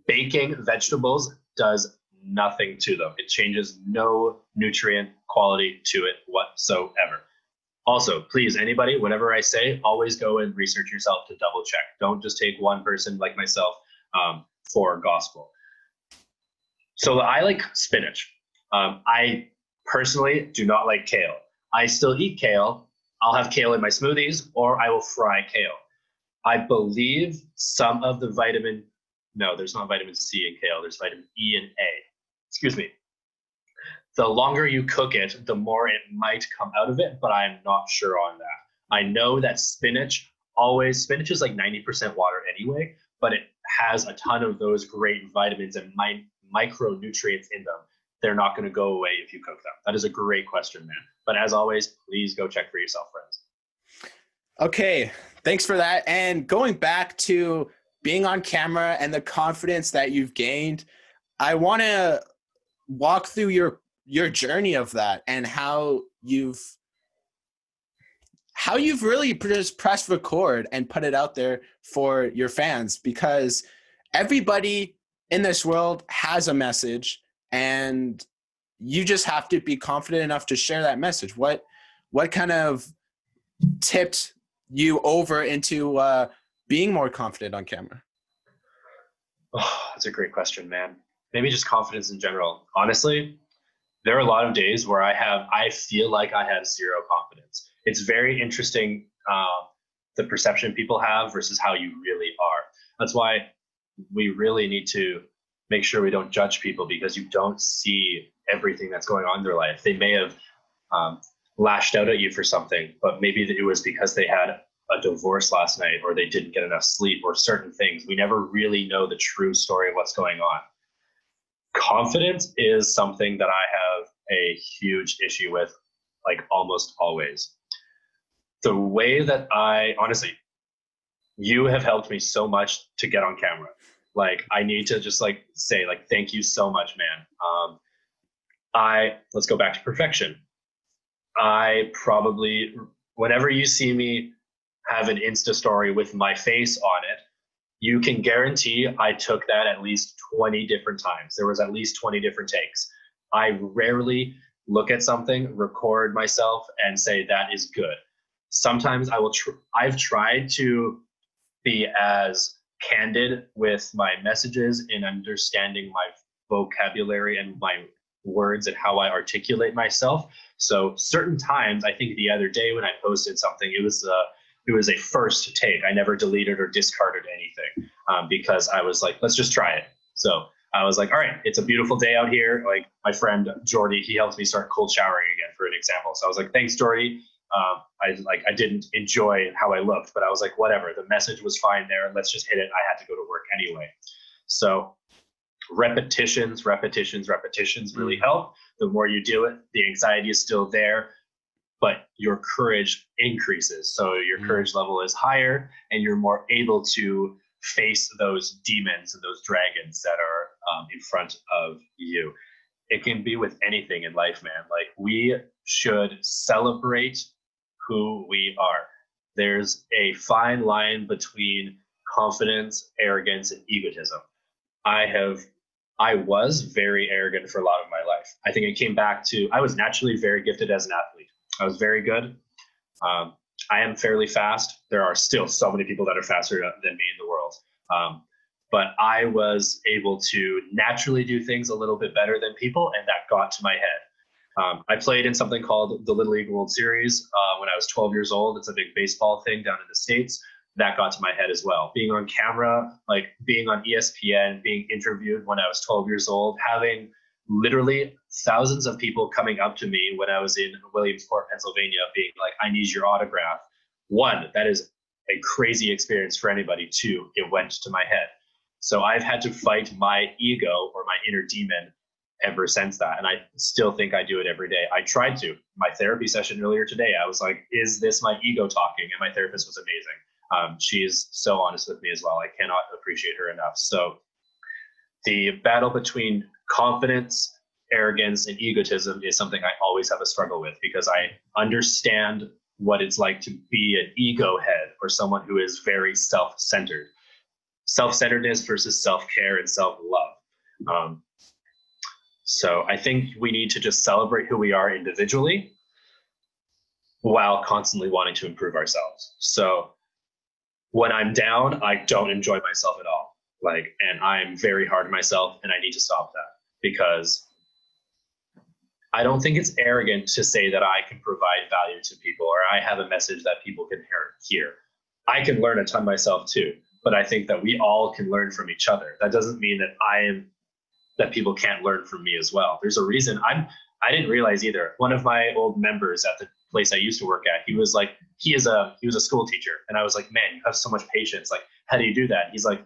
baking vegetables does nothing to them. It changes no nutrient quality to it whatsoever. Also, please, anybody, whatever I say, always go and research yourself to double check. Don't just take one person like myself for gospel. So I like spinach. I personally do not like kale. I still eat kale. I'll have kale in my smoothies, or I will fry kale. I believe some of the there's not vitamin C in kale. There's vitamin E and A. Excuse me. The longer you cook it, the more it might come out of it, but I'm not sure on that. I know that spinach is like 90% water anyway, but it has a ton of those great vitamins and micronutrients in them. They're not going to go away if you cook them. That is a great question, man. But as always, please go check for yourself, friends. Okay, thanks for that. And going back to being on camera and the confidence that you've gained, I want to walk through your journey of that and how you've really just pressed record and put it out there for your fans, because everybody in this world has a message, and you just have to be confident enough to share that message. What kind of tipped you over into being more confident on camera? Oh, that's a great question, man. Maybe just confidence in general. Honestly, there are a lot of days where I feel like I have zero confidence. It's very interesting, the perception people have versus how you really are. That's why we really need to make sure we don't judge people, because you don't see everything that's going on in their life. They may have lashed out at you for something, but maybe it was because they had a divorce last night, or they didn't get enough sleep, or certain things. We never really know the true story of what's going on. Confidence is something that I have a huge issue with, like almost always. The way that honestly, you have helped me so much to get on camera. Like, I need to just like say like, thank you so much, man. Let's go back to perfection. I probably, whenever you see me have an Insta story with my face on it, you can guarantee I took that at least 20 different times. There was at least 20 different takes. I rarely look at something, record myself, and say that is good. Sometimes I've tried to be as candid with my messages in understanding my vocabulary and my words and how I articulate myself. So certain times, I think the other day when I posted something, it was a first take. I never deleted or discarded anything, because I was like, let's just try it. So I was like, all right, it's a beautiful day out here. Like, my friend Jordy, he helps me start cold showering again, for an example. So I was like, thanks, Jordy. I didn't enjoy how I looked, but I was like, whatever. The message was fine there. Let's just hit it. I had to go to work anyway. So repetitions really help. The more you do it, the anxiety is still there, but your courage increases. So your courage level is higher, and you're more able to face those demons and those dragons that are in front of you. It can be with anything in life, man. Like, we should celebrate who we are. There's a fine line between confidence, arrogance, and egotism. I was very arrogant for a lot of my life. I think it came back to, I was naturally very gifted as an athlete. I was very good. I am fairly fast. There are still so many people that are faster than me in the world. But I was able to naturally do things a little bit better than people, and that got to my head. I played in something called the Little League World Series when I was 12 years old. It's a big baseball thing down in the States. That got to my head as well. Being on camera, like being on ESPN, being interviewed when I was 12 years old, having literally thousands of people coming up to me when I was in Williamsport, Pennsylvania, being like, I need your autograph. One, that is a crazy experience for anybody. Two, it went to my head. So I've had to fight my ego or my inner demon ever since that. And I still think I do it every day. I tried to. My therapy session earlier today, I was like, is this my ego talking? And my therapist was amazing. She's so honest with me as well. I cannot appreciate her enough. So the battle between confidence, arrogance, and egotism is something I always have a struggle with, because I understand what it's like to be an ego head or someone who is very self-centered. Self-centeredness versus self-care and self-love. So I think we need to just celebrate who we are individually while constantly wanting to improve ourselves. So when I'm down, I don't enjoy myself at all. And I'm very hard on myself, and I need to stop that, because I don't think it's arrogant to say that I can provide value to people, or I have a message that people can hear. I can learn a ton myself too, but I think that we all can learn from each other. That doesn't mean that people can't learn from me as well. There's a reason. I didn't realize either. One of my old members at the place I used to work at, he was a school teacher, and I was like, man, you have so much patience. Like, how do you do that? He's like,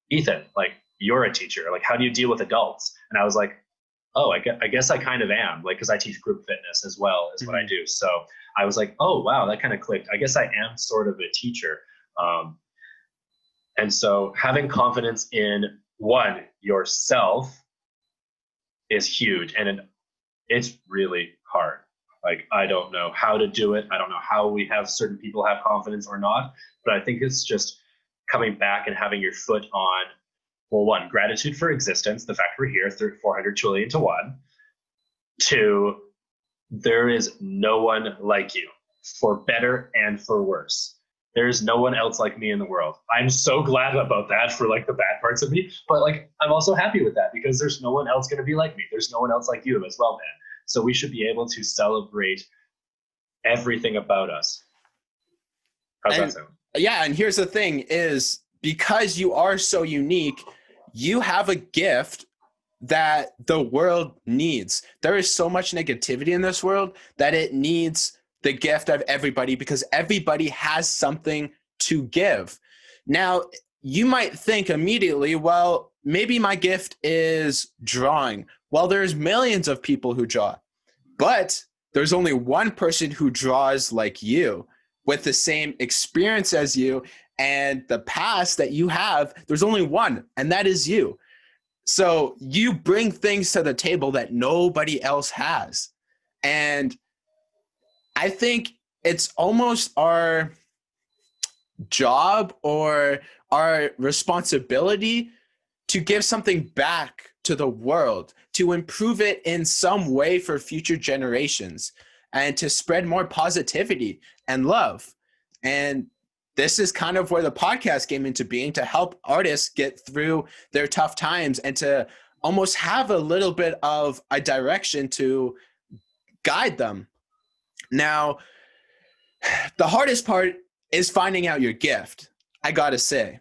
Ethan, like, you're a teacher. Like, how do you deal with adults? And I was like, oh, I guess I kind of am, like, because I teach group fitness as well as what I do. So I was like, oh, wow, that kind of clicked. I guess I am sort of a teacher. And so having confidence in yourself is huge. And it's really hard. Like, I don't know how to do it. I don't know how we have certain people have confidence or not, but I think it's just coming back and having your foot on, well, one, gratitude for existence, the fact we're here, 400 trillion to 1. 2, there is no one like you, for better and for worse. There's no one else like me in the world. I'm so glad about that for like the bad parts of me, but like, I'm also happy with that, because there's no one else going to be like me. There's no one else like you as well, man. So we should be able to celebrate everything about us. How's that sound? Yeah, and here's the thing is, because you are so unique, you have a gift that the world needs. There is so much negativity in this world that it needs the gift of everybody, because everybody has something to give. Now, you might think immediately, well, maybe my gift is drawing. Well, there's millions of people who draw, but there's only one person who draws like you, with the same experience as you and the past that you have. There's only one, and that is you. So you bring things to the table that nobody else has. And I think it's almost our job or our responsibility to give something back to the world, to improve it in some way for future generations, and to spread more positivity and love. And this is kind of where the podcast came into being, to help artists get through their tough times and to almost have a little bit of a direction to guide them. Now, the hardest part is finding out your gift, I gotta say.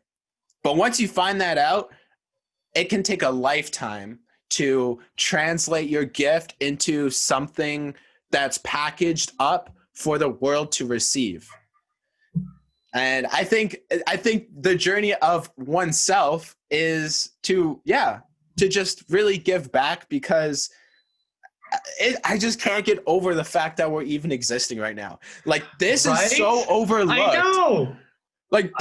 But once you find that out, it can take a lifetime to translate your gift into something that's packaged up for the world to receive. And I think the journey of oneself is to just really give back, because I just can't get over the fact that we're even existing right now. Like, this is so overlooked. I know. Like,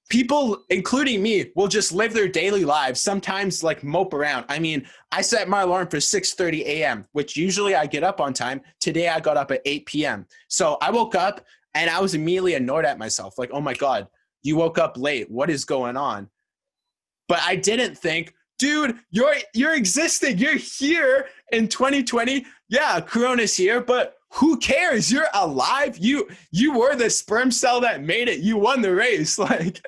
people, including me, will just live their daily lives, sometimes like mope around. I mean, I set my alarm for 6:30 a.m., which usually I get up on time. Today I got up at 8 p.m. So I woke up and I was immediately annoyed at myself. Like, oh my God, you woke up late. What is going on? But I didn't think, dude, you're existing. You're here in 2020. Yeah, Corona's here, but who cares? You're alive. You were the sperm cell that made it. You won the race. Like,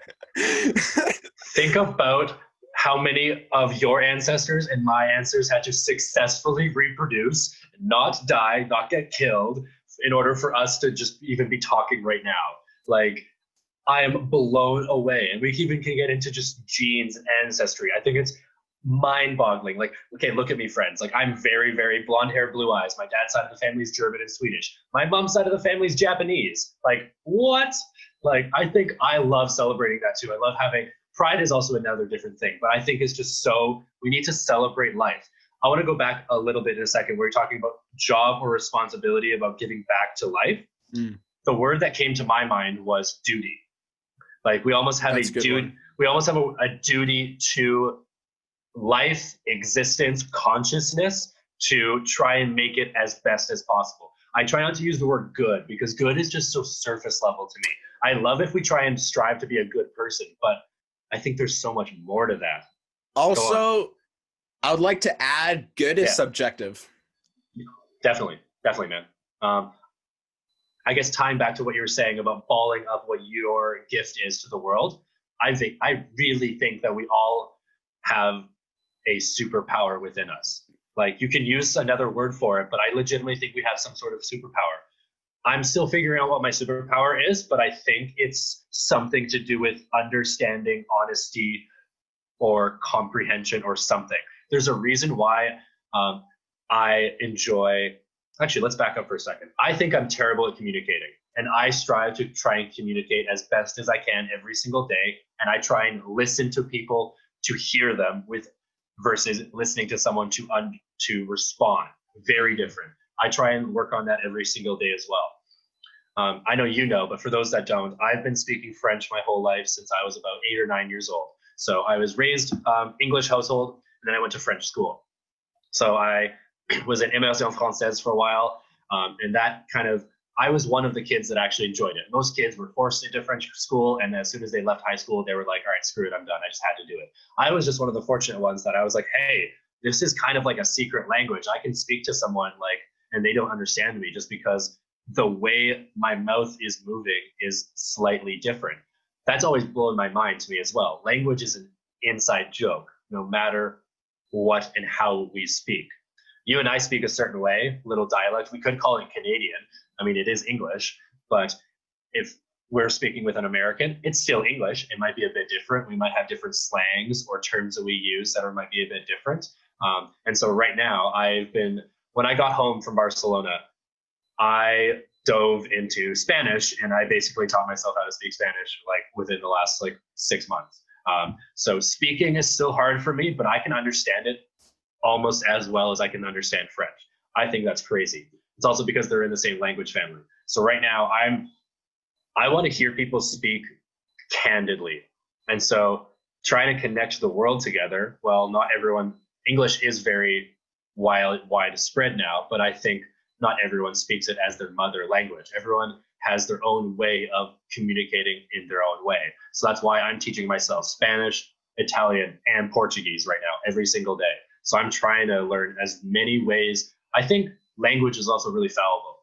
think about how many of your ancestors and my ancestors had to successfully reproduce, not die, not get killed, in order for us to just even be talking right now. Like, I am blown away. And we even can get into just genes and ancestry. I think it's mind-boggling. Like, okay, look at me, friends. Like, I'm very, very blonde hair, blue eyes. My dad's side of the family is German and Swedish. My mom's side of the family is Japanese. Like, what? Like, I think I love celebrating that too. I love having pride is also another different thing, but I think it's just so, we need to celebrate life. I want to go back a little bit in a second. We're talking about job or responsibility, about giving back to life. The word that came to my mind was duty. Like, we almost have we almost have a duty to life, existence, consciousness, to try and make it as best as possible. I try not to use the word good, because good is just so surface level to me. I love if we try and strive to be a good person, but I think there's so much more to that. Also, I would like to add, good is subjective. Definitely, man. I guess tying back to what you were saying about balling up what your gift is to the world, I really think that we all have a superpower within us. Like, you can use another word for it, but I legitimately think we have some sort of superpower. I'm still figuring out what my superpower is, but I think it's something to do with understanding, honesty, or comprehension, or something. There's a reason why I enjoy, actually, let's back up for a second. I think I'm terrible at communicating, and I strive to try and communicate as best as I can every single day. And I try and listen to people to hear them versus listening to someone to respond. Very different. I try and work on that every single day as well. I know you know, but for those that don't, I've been speaking French my whole life since I was about 8 or 9 years old. So I was raised English household, and then I went to French school. So I was in Immersion Française for a while, and that kind of, I was one of the kids that actually enjoyed it. Most kids were forced into French school, and as soon as they left high school, they were like, all right, screw it, I'm done. I just had to do it. I was just one of the fortunate ones that I was like, hey, this is kind of like a secret language. I can speak to someone, like, and they don't understand me just because the way my mouth is moving is slightly different. That's always blown my mind to me as well. Language is an inside joke, no matter what and how we speak. You and I speak a certain way, little dialect. We could call it Canadian. I mean, it is English, but if we're speaking with an American, it's still English. It might be a bit different. We might have different slangs or terms that we use that might be a bit different. And so right now, when I got home from Barcelona, I dove into Spanish, and I basically taught myself how to speak Spanish like within the last like 6 months. So speaking is still hard for me, but I can understand it almost as well as I can understand French. I think that's crazy. It's also because they're in the same language family. So right now I want to hear people speak candidly. And so trying to connect the world together, well, not everyone, English is very widespread now, but I think not everyone speaks it as their mother language. Everyone has their own way of communicating in their own way. So that's why I'm teaching myself Spanish, Italian, and Portuguese right now, every single day. So I'm trying to learn as many ways. I think language is also really fallible.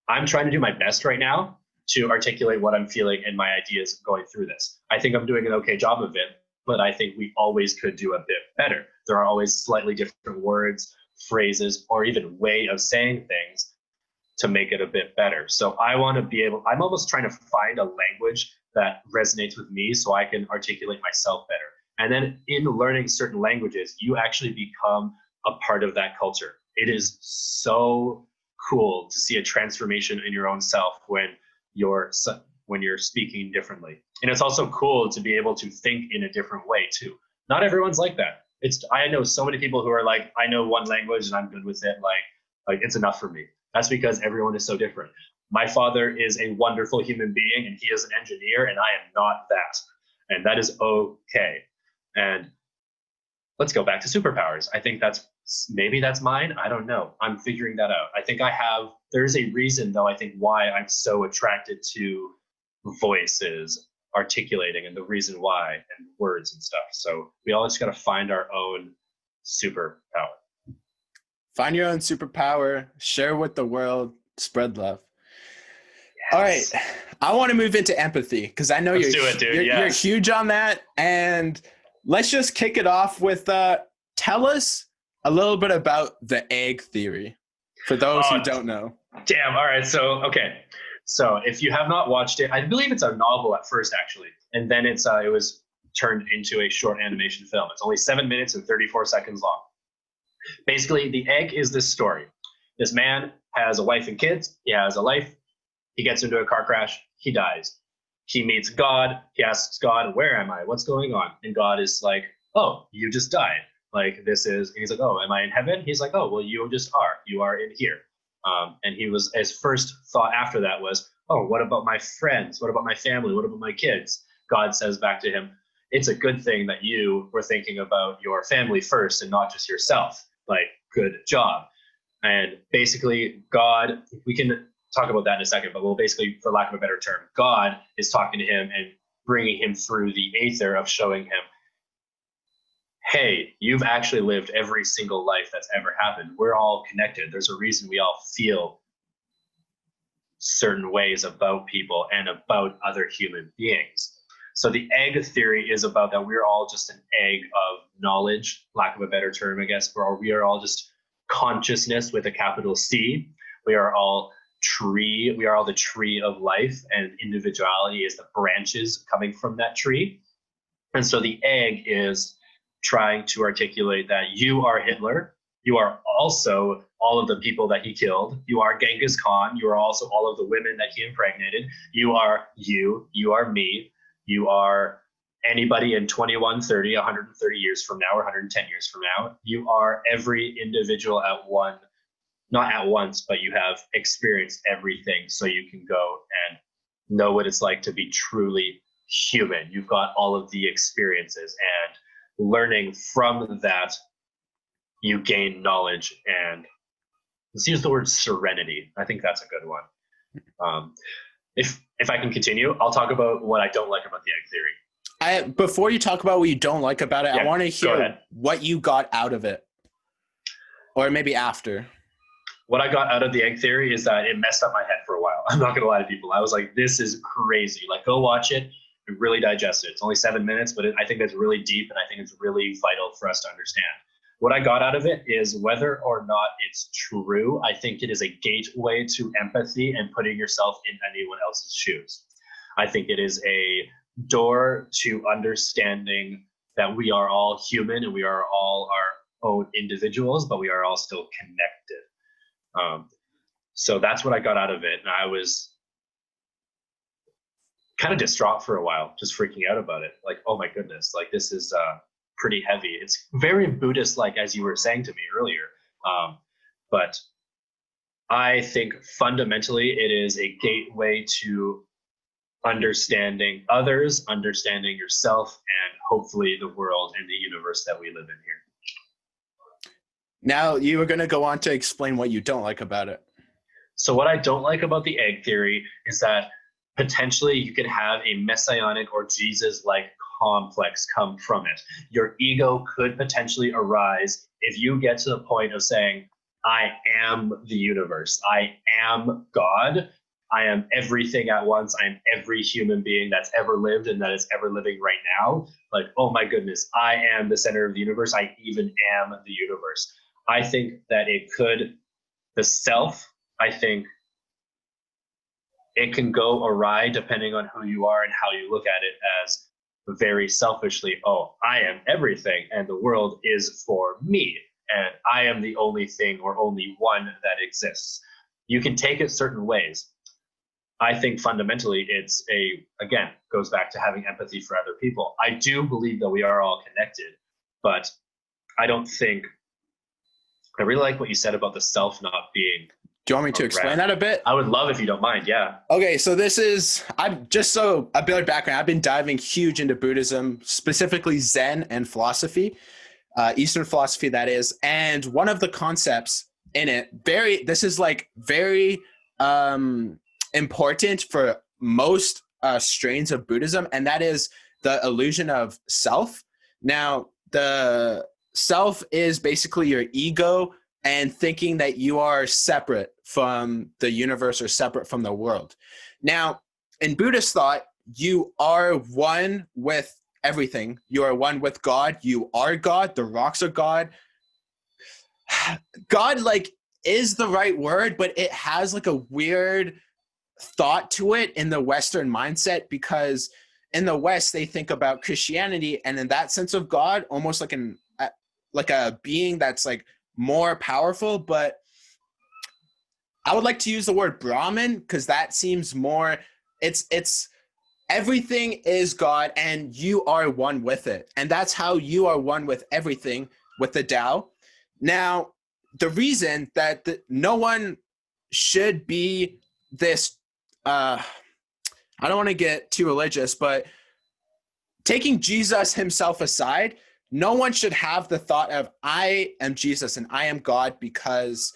I'm trying to do my best right now to articulate what I'm feeling and my ideas going through this. I think I'm doing an okay job of it, but I think we always could do a bit better. There are always slightly different words, phrases, or even way of saying things to make it a bit better. So I'm almost trying to find a language that resonates with me so I can articulate myself better. And then in learning certain languages, you actually become a part of that culture. It is so cool to see a transformation in your own self when you're speaking differently. And it's also cool to be able to think in a different way too. Not everyone's like that. I know so many people who are like, I know one language and I'm good with it. Like it's enough for me. That's because everyone is so different. My father is a wonderful human being and he is an engineer and I am not that. And that is okay. And let's go back to superpowers. I think maybe that's mine. I don't know. I'm figuring that out. I think there's a reason though, I think why I'm so attracted to voices articulating and the reason why and words and stuff. So we all just got to find our own superpower. Find your own superpower, share with the world, spread love. Yes. All right. I want to move into empathy because I know you're huge on that. And let's just kick it off with tell us a little bit about the egg theory for those who don't know. Damn. All right. So if you have not watched it, I believe it's a novel at first, actually. And then it was turned into a short animation film. It's only 7 minutes and 34 seconds long. Basically, The Egg is this story. This man has a wife and kids. He has a life. He gets into a car crash. He dies. He meets God. He asks God, where am I? What's going on? And God is like, oh, you just died. Like he's like, oh, am I in heaven? He's like, oh, well, you just are. You are in here. And his first thought after that was, oh, what about my friends? What about my family? What about my kids? God says back to him, it's a good thing that you were thinking about your family first and not just yourself. Like, good job. And basically, God, we can talk about that in a second, but we'll basically, for lack of a better term, God is talking to him and bringing him through the aether of showing him, hey, you've actually lived every single life that's ever happened. We're all connected. There's a reason we all feel certain ways about people and about other human beings. So the egg theory is about that we're all just an egg of knowledge, lack of a better term, I guess. We are all just consciousness with a capital C. We are all tree. We are all the tree of life, and individuality is the branches coming from that tree. And so the egg is trying to articulate that you are Hitler. You are also all of the people that he killed. You are Genghis Khan. You are also all of the women that he impregnated. You are you. You are me. You are anybody in 21, 30, 130 years from now, or 110 years from now. You are every individual not at once, but you have experienced everything so you can go and know what it's like to be truly human. You've got all of the experiences, and learning from that, you gain knowledge, and let's use the word serenity. I think that's a good one. If I can continue, I'll talk about what I don't like about the egg theory. Before you talk about what you don't like about it, I want to hear what you got out of it, or maybe after. What I got out of the egg theory is that it messed up my head for a while. I'm not going to lie to people. I was like, this is crazy. Like, go watch it and really digest it. It's only 7 minutes, but I think it's really deep, and I think it's really vital for us to understand. What I got out of it is whether or not it's true, I think it is a gateway to empathy and putting yourself in anyone else's shoes. I think it is a door to understanding that we are all human and we are all our own individuals, but we are all still connected. So that's what I got out of it. And I was kind of distraught for a while, just freaking out about it. Like, oh my goodness, like this is pretty heavy. It's very Buddhist-like, as you were saying to me earlier. But I think fundamentally it is a gateway to understanding others, understanding yourself, and hopefully the world and the universe that we live in here. Now, you were going to go on to explain what you don't like about it. So what I don't like about the egg theory is that potentially you could have a messianic or Jesus-like complex come from it. Your ego could potentially arise if you get to the point of saying, I am the universe, I am God, I am everything at once, I am every human being that's ever lived and that is ever living right now. Like, oh my goodness, I am the center of the universe, I even am the universe. I think that it could, the self, I think it can go awry depending on who you are and how you look at it as very selfishly, oh, I am everything and the world is for me and I am the only thing or only one that exists. You can take it certain ways. I think fundamentally it's again, goes back to having empathy for other people. I do believe that we are all connected, but I don't think, I really like what you said about the self not being. Do you want me to explain that a bit? I would love if you don't mind, yeah. Okay, so I'm just so a bit of background. I've been diving huge into Buddhism, specifically Zen and philosophy, Eastern philosophy that is. And one of the concepts in it, this is like very important for most strains of Buddhism, and that is the illusion of self. Now, the self is basically your ego and thinking that you are separate from the universe or separate from the world. Now, in Buddhist thought, you are one with everything. You are one with God. You are God. The rocks are God. God, like, is the right word, but it has like a weird thought to it in the Western mindset, because in the West, they think about Christianity, and in that sense of God, almost like a being that's like more powerful. But I would like to use the word Brahman because that seems more, it's everything is God and you are one with it. And that's how you are one with everything, with the Tao. Now, the reason that no one should be this, I don't want to get too religious, but taking Jesus himself aside, no one should have the thought of, I am Jesus and I am God because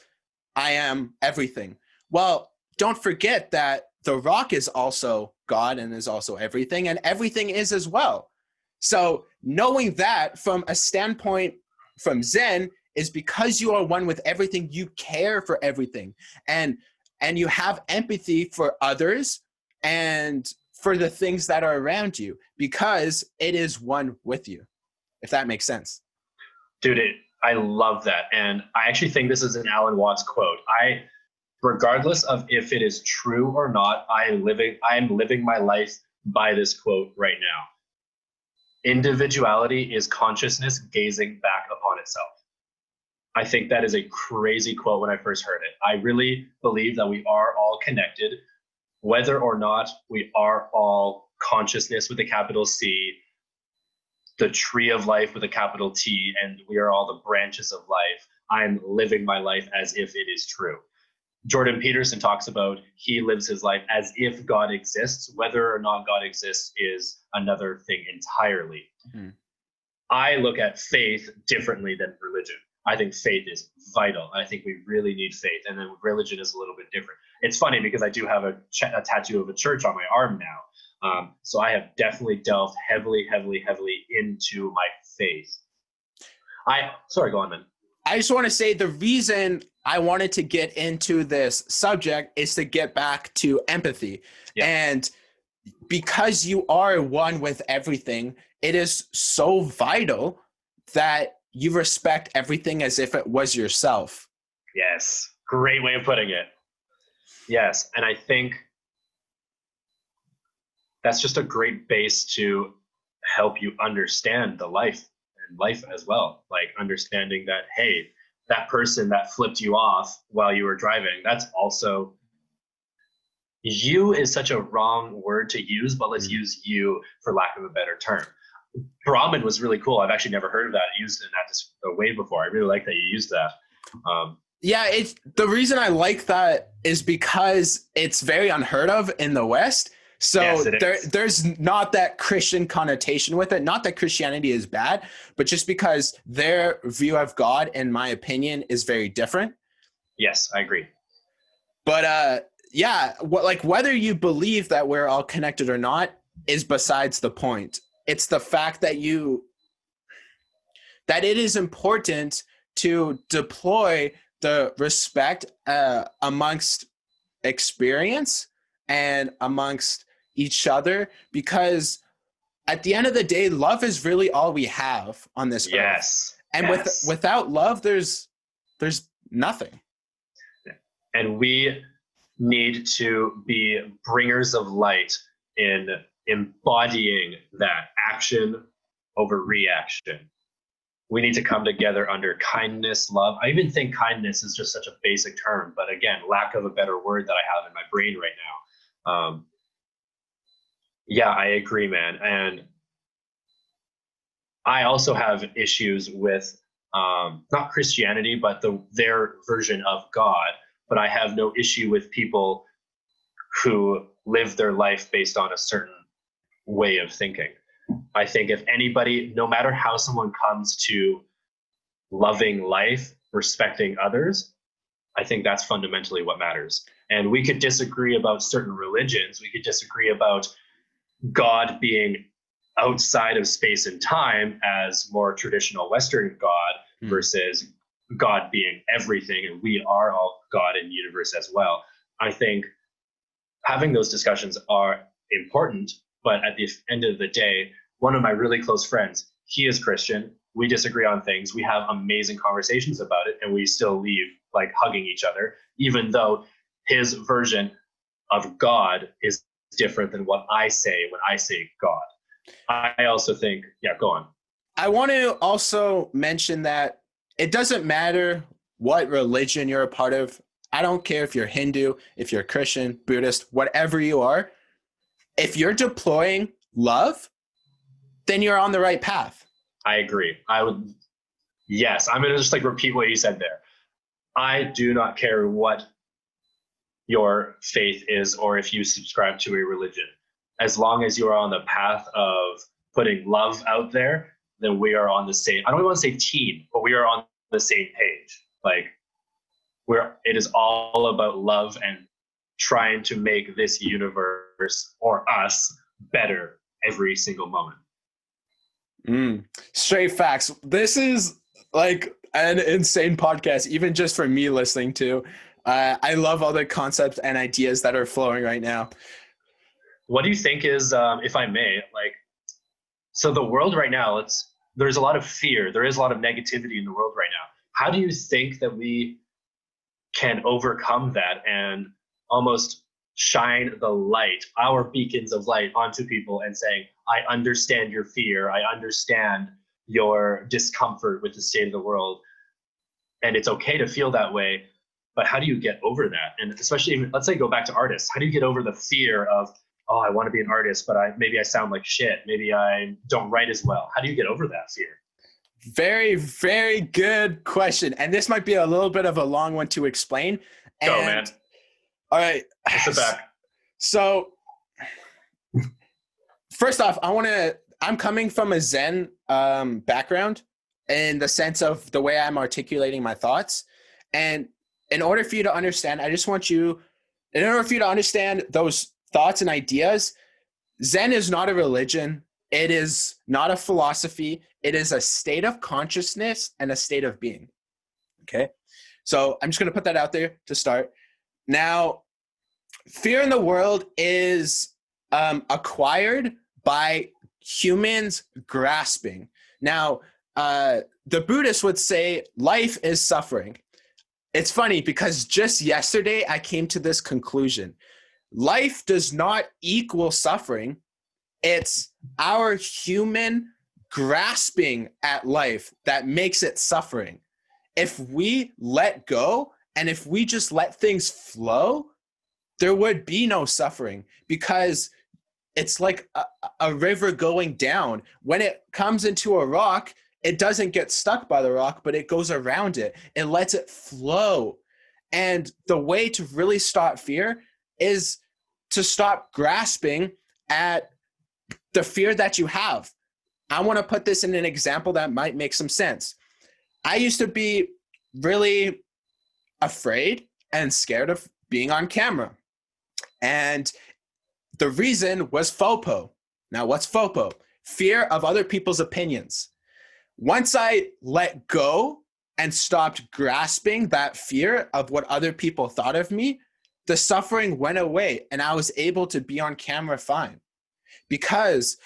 I am everything. Well, don't forget that the rock is also God and is also everything, and everything is as well. So knowing that from a standpoint from Zen is because you are one with everything, you care for everything, and you have empathy for others and for the things that are around you because it is one with you. If that makes sense. Dude, I love that. And I actually think this is an Alan Watts quote. Regardless of if it is true or not, I am living my life by this quote right now. Individuality is consciousness gazing back upon itself. I think that is a crazy quote when I first heard it. I really believe that we are all connected, whether or not we are all consciousness with a capital C, the tree of life with a capital T, and we are all the branches of life. I'm living my life as if it is true. Jordan Peterson talks about he lives his life as if God exists. Whether or not God exists is another thing entirely. Mm-hmm. I look at faith differently than religion. I think faith is vital. I think we really need faith. And then religion is a little bit different. It's funny because I do have a tattoo of a church on my arm now. So I have definitely delved heavily into my faith. Sorry, go on, man. I just want to say the reason I wanted to get into this subject is to get back to empathy. Yeah. And because you are one with everything, it is so vital that you respect everything as if it was yourself. Yes. Great way of putting it. Yes. And I think that's just a great base to help you understand the life and life as well. Like understanding that, hey, that person that flipped you off while you were driving, that's also you is such a wrong word to use, but let's use you for lack of a better term. Brahmin was really cool. I've actually never heard of that used in that way before. I really like that you used that. Yeah, it's the reason I like that is because it's very unheard of in the West. So yes, there's not that Christian connotation with it. Not that Christianity is bad, but just because their view of God, in my opinion, is very different. Yes, I agree. But yeah, like whether you believe that we're all connected or not is besides the point. It's the fact that that it is important to deploy the respect amongst experience and amongst each other, because at the end of the day, love is really all we have on this earth. And without love, there's nothing. And we need to be bringers of light in embodying that action over reaction. We need to come together under kindness, love. I even think kindness is just such a basic term, but again, lack of a better word that I have in my brain right now. Yeah, I agree, man. And I also have issues with not Christianity, but their version of God. But I have no issue with people who live their life based on a certain way of thinking. I think if anybody, no matter how someone comes to loving life, respecting others, I think that's fundamentally what matters. And we could disagree about certain religions. We could disagree about God being outside of space and time as more traditional Western God versus God being everything, and we are all God in the universe as well. I think having those discussions are important, but at the end of the day, one of my really close friends, he is Christian. We disagree on things. We have amazing conversations about it, and we still leave like hugging each other, even though his version of God is different than what I say when I say God. I also think, yeah, go on. I want to also mention that it doesn't matter what religion you're a part of. I don't care if you're Hindu, if you're Christian, Buddhist, whatever you are. If you're deploying love, then you're on the right path. I agree. Yes, I'm going to just like repeat what you said there. I do not care what your faith is or if you subscribe to a religion. As long as you are on the path of putting love out there, then we are on the same, I don't want to say team, but we are on the same page. Like it is all about love and trying to make this universe or us better every single moment. Straight facts. This is like an insane podcast, even just for me listening to. I love all the concepts and ideas that are flowing right now. What do you think is, if I may, like, so the world right now, there's a lot of fear. There is a lot of negativity in the world right now. How do you think that we can overcome that and almost shine the light, our beacons of light onto people and saying, I understand your fear. I understand your discomfort with the state of the world. And it's okay to feel that way. But how do you get over that? And especially, let's say, go back to artists. How do you get over the fear of, oh, I want to be an artist, but maybe I sound like shit. Maybe I don't write as well. How do you get over that fear? Very, very good question. And this might be a little bit of a long one to explain. Go, man. All right. Sit back. So first off, I'm coming from a Zen background in the sense of the way I'm articulating my thoughts. And in order for you to understand, in order for you to understand those thoughts and ideas, Zen is not a religion. It is not a philosophy. It is a state of consciousness and a state of being. Okay. So I'm just going to put that out there to start. Now, fear in the world is acquired by humans grasping. Now, the Buddhists would say life is suffering. It's funny because just yesterday I came to this conclusion. Life does not equal suffering. It's our human grasping at life that makes it suffering. If we let go and if we just let things flow, there would be no suffering because it's like a river going down. When it comes into a rock, it doesn't get stuck by the rock, but it goes around it. It lets it flow. And the way to really stop fear is to stop grasping at the fear that you have. I want to put this in an example that might make some sense. I used to be really afraid and scared of being on camera. And the reason was FOPO. Now, what's FOPO? Fear of other people's opinions. Once I let go and stopped grasping that fear of what other people thought of me, the suffering went away and I was able to be on camera fine. Because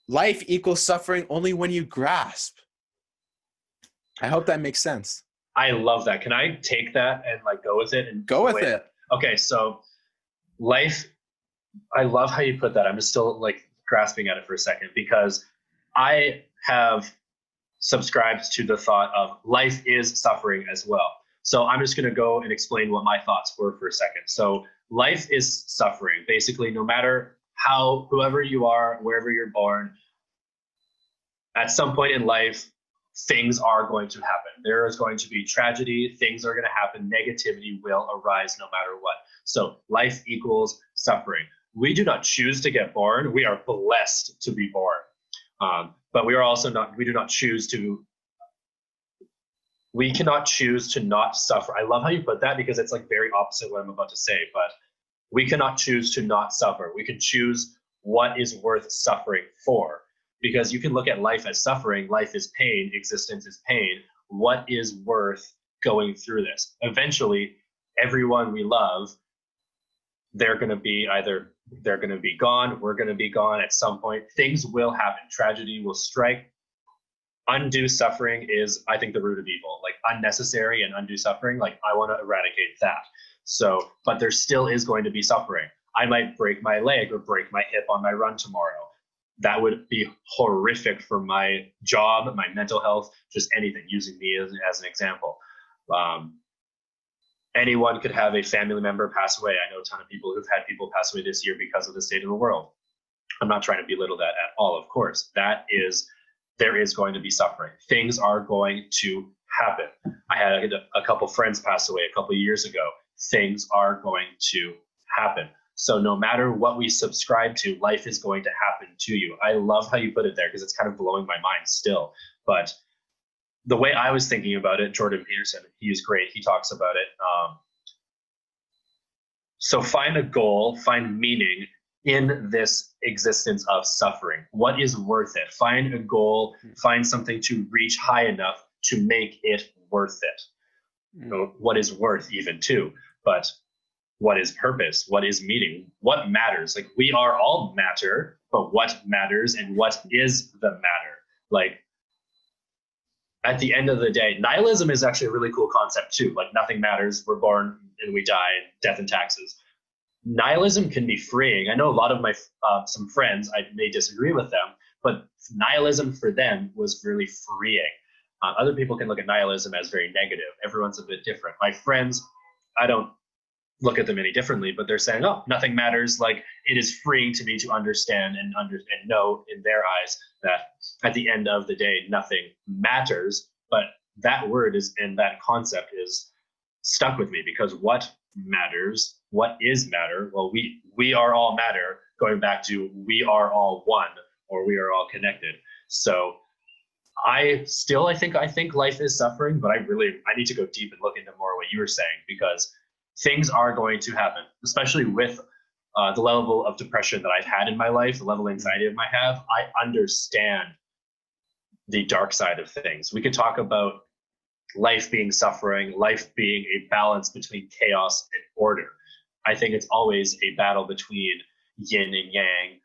life equals suffering only when you grasp. I hope that makes sense. I love that. Can I take that and like go with it? And go with it. Okay, so life, I love how you put that. I'm just still like grasping at it for a second because I have subscribed to the thought of life is suffering as well. So I'm just going to go and explain what my thoughts were for a second. So life is suffering. Basically, no matter how, whoever you are, wherever you're born, at some point in life, things are going to happen. There is going to be tragedy. Things are going to happen. Negativity will arise no matter what. So life equals suffering. We do not choose to get born. We are blessed to be born. But we are also not, we do not choose to, we cannot choose to not suffer. I love how you put that because it's like very opposite what I'm about to say, but we cannot choose to not suffer. We can choose what is worth suffering for, because you can look at life as suffering. Life is pain. Existence is pain. What is worth going through this? Eventually, everyone we love, they're going to be either, they're going to be gone, we're going to be gone at some point. Things will happen. Tragedy will strike. Undue suffering is, I think, the root of evil. Like unnecessary and undue suffering, like I want to eradicate that. So, but there still is going to be suffering. I might break my leg or break my hip on my run tomorrow. That would be horrific for my job, my mental health, just anything, using me as an example. Anyone could have a family member pass away. I know a ton of people who've had people pass away this year because of the state of the world. I'm not trying to belittle that at all, of course. There is going to be suffering. Things are going to happen. I had a couple friends pass away a couple of years ago. Things are going to happen. So no matter what we subscribe to, life is going to happen to you. I love how you put it there because it's kind of blowing my mind still. But the way I was thinking about it, Jordan Peterson, he's great. He talks about it. So find a goal, find meaning in this existence of suffering. What is worth it? Find a goal, find something to reach high enough to make it worth it. So what is worth even too, but what is purpose? What is meaning? What matters? Like we are all matter, but what matters and what is the matter? Like at the end of the day, nihilism is actually a really cool concept too. Like nothing matters, we're born and we die, death and taxes. Nihilism can be freeing. I know a lot of my some friends, I may disagree with them, but nihilism for them was really freeing. Other people can look at nihilism as very negative. Everyone's a bit different. My friends, I don't look at them any differently, but they're saying, oh, nothing matters. Like it is freeing to me to understand and know in their eyes that at the end of the day, nothing matters. But that word is, and that concept is stuck with me because what matters, what is matter? Well, we are all matter, going back to we are all one, or we are all connected. So I think life is suffering, but I need to go deep and look into more what you were saying, because things are going to happen, especially with the level of depression that I've had in my life, the level of anxiety I have. I understand the dark side of things. We could talk about life being suffering, life being a balance between chaos and order. I think it's always a battle between yin and yang.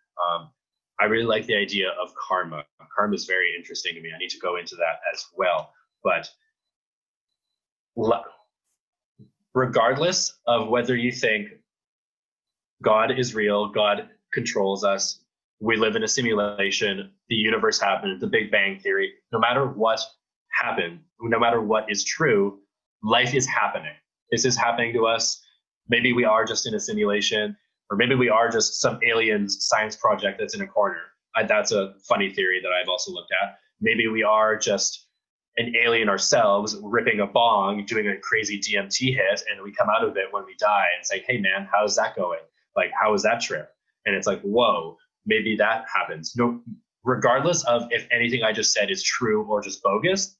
I really like the idea of karma. Karma is very interesting to me. I need to go into that as well. But regardless of whether you think God is real, God controls us, we live in a simulation, the universe happened, the Big Bang Theory, no matter what happened, no matter what is true, life is happening. This is happening to us. Maybe we are just in a simulation, or maybe we are just some alien science project that's in a corner. That's a funny theory that I've also looked at. Maybe we are just an alien ourselves, ripping a bong, doing a crazy DMT hit, and we come out of it when we die and say, hey man, how's that going? Like, how was that trip? And it's like, whoa, maybe that happens. No, regardless of if anything I just said is true or just bogus,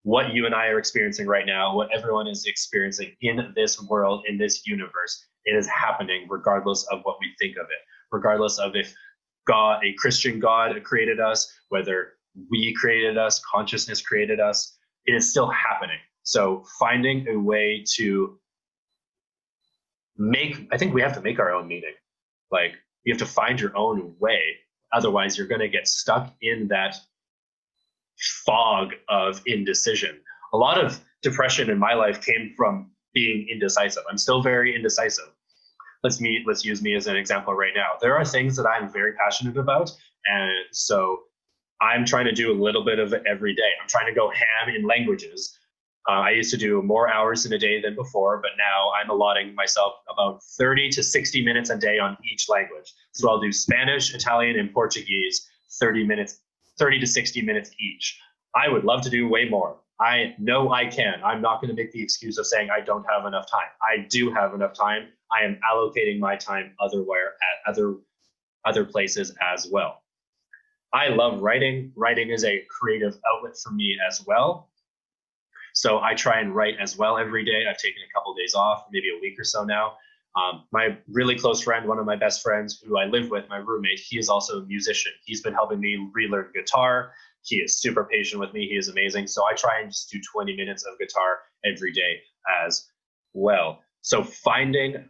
what you and I are experiencing right now, what everyone is experiencing in this world, in this universe, it is happening regardless of what we think of it, regardless of if God, a Christian God created us, whether we created us, consciousness created us, it is still happening. So finding a way to I think we have to make our own meaning. Like, you have to find your own way. Otherwise, you're going to get stuck in that fog of indecision. A lot of depression in my life came from being indecisive. I'm still very indecisive. Let's use me as an example right now. There are things that I'm very passionate about, and so I'm trying to do a little bit of it every day. I'm trying to go ham in languages. I used to do more hours in a day than before, but now I'm allotting myself about 30 to 60 minutes a day on each language. So I'll do Spanish, Italian, and Portuguese, 30 to 60 minutes each. I would love to do way more. I know I can. I'm not going to make the excuse of saying I don't have enough time. I do have enough time. I am allocating my time at other places as well. I love writing. Writing is a creative outlet for me as well. So I try and write as well every day. I've taken a couple of days off, maybe a week or so now. My really close friend, one of my best friends who I live with, my roommate, he is also a musician. He's been helping me relearn guitar. He is super patient with me. He is amazing. So I try and just do 20 minutes of guitar every day as well. So finding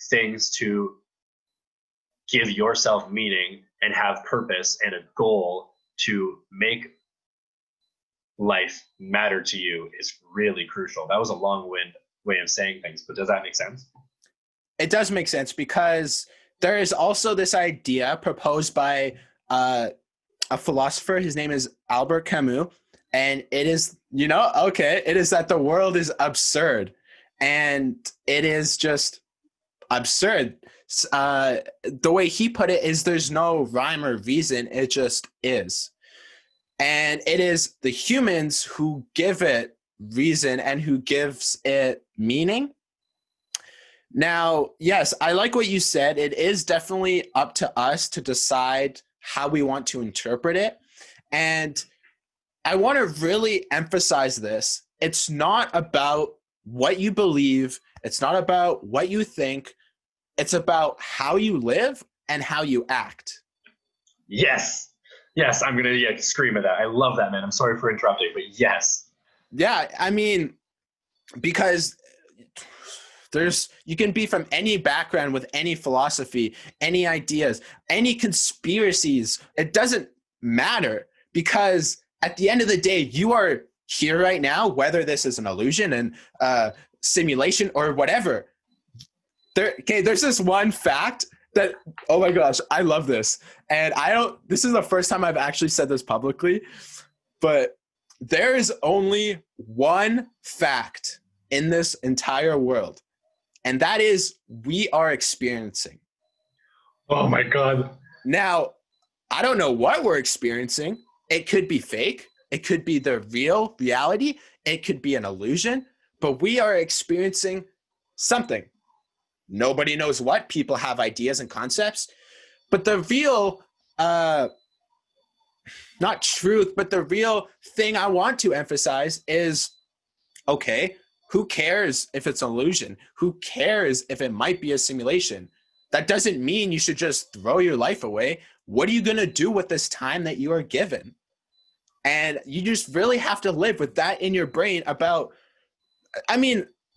things to give yourself meaning and have purpose and a goal to make life matter to you is really crucial. That was a long-winded way of saying things, but does that make sense? It does make sense, because there is also this idea proposed by a philosopher. His name is Albert Camus, and it is, it is that the world is absurd, and it is just absurd. The way he put it is there's no rhyme or reason. It just is. And it is the humans who give it reason and who gives it meaning. Now, yes, I like what you said. It is definitely up to us to decide how we want to interpret it. And I want to really emphasize this. It's not about what you believe. It's not about what you think. It's about how you live and how you act. Yes. Yes, I'm going to scream at that. I love that, man. I'm sorry for interrupting, but yes. Yeah, I mean, because you can be from any background with any philosophy, any ideas, any conspiracies. It doesn't matter, because at the end of the day, you are here right now, whether this is an illusion and simulation or whatever. There's this one fact that, oh my gosh, I love this. And this is the first time I've actually said this publicly, but there is only one fact in this entire world, and that is we are experiencing. Oh my God. Now, I don't know what we're experiencing. It could be fake. It could be the real reality. It could be an illusion, but we are experiencing something. Nobody knows what. People have ideas and concepts, but the real, not truth, but the real thing I want to emphasize is, okay, who cares if it's an illusion? Who cares if it might be a simulation? That doesn't mean you should just throw your life away. What are you going to do with this time that you are given? And you just really have to live with that in your brain about,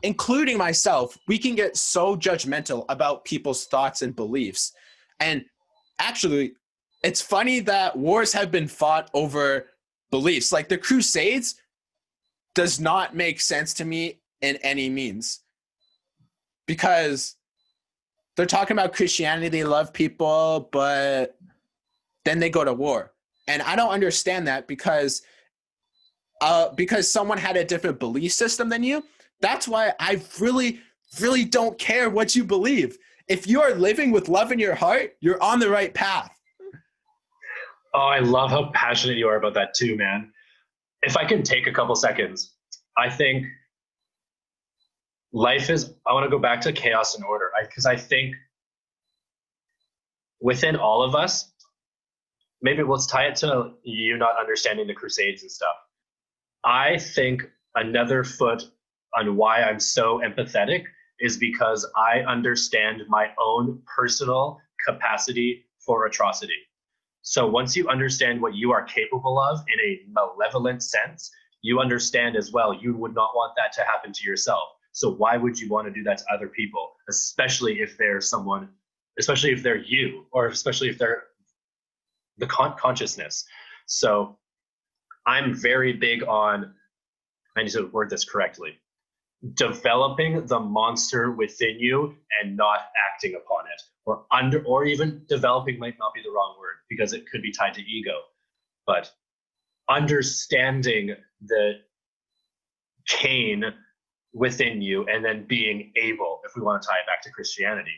including myself, we can get so judgmental about people's thoughts and beliefs. And actually, it's funny that wars have been fought over beliefs. Like the Crusades does not make sense to me in any means, because they're talking about Christianity, they love people, but then they go to war. And I don't understand that, because someone had a different belief system than you. That's why I really, really don't care what you believe. If you are living with love in your heart, you're on the right path. Oh, I love how passionate you are about that too, man. If I can take a couple seconds, I think life is, I want to go back to chaos and order, because I think within all of us, maybe let's tie it to you not understanding the Crusades and stuff. I think another foot on why I'm so empathetic is because I understand my own personal capacity for atrocity. So once you understand what you are capable of in a malevolent sense, you understand as well, you would not want that to happen to yourself. So why would you want to do that to other people, especially if they're someone, especially if they're you, or especially if they're the consciousness. So I'm very big on, I need to word this correctly, developing the monster within you and not acting upon it, or even developing might not be the wrong word, because it could be tied to ego, but understanding the Cain within you, and then being able, if we want to tie it back to Christianity,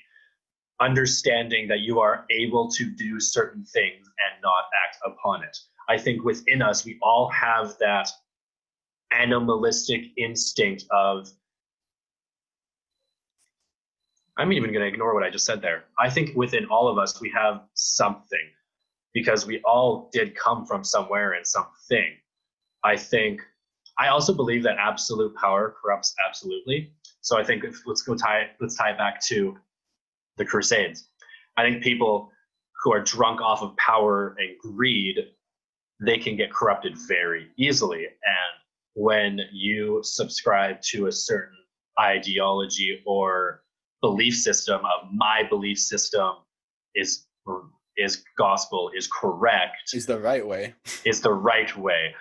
understanding that you are able to do certain things and not act upon it. I think within us, we all have that animalistic instinct of, I'm even going to ignore what I just said there. I think within all of us, we have something, because we all did come from somewhere and something. I also believe that absolute power corrupts absolutely. So I think let's tie it back to the Crusades. I think people who are drunk off of power and greed, they can get corrupted very easily. And when you subscribe to a certain ideology or belief system of, my belief system is gospel, is correct, is the right way,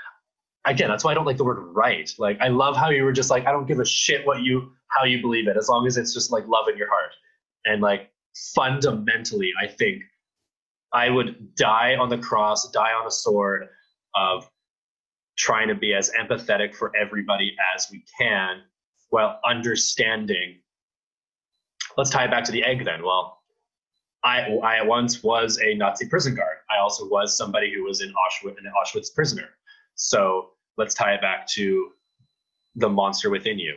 again, that's why I don't like the word right. Like, I love how you were just like, I don't give a shit how you believe it, as long as it's just like love in your heart. And like, fundamentally, I think I would die on the cross, die on a sword of trying to be as empathetic for everybody as we can, while understanding. Let's tie it back to the egg then. Well, I once was a Nazi prison guard. I also was somebody who was in an Auschwitz prisoner. So let's tie it back to the monster within you.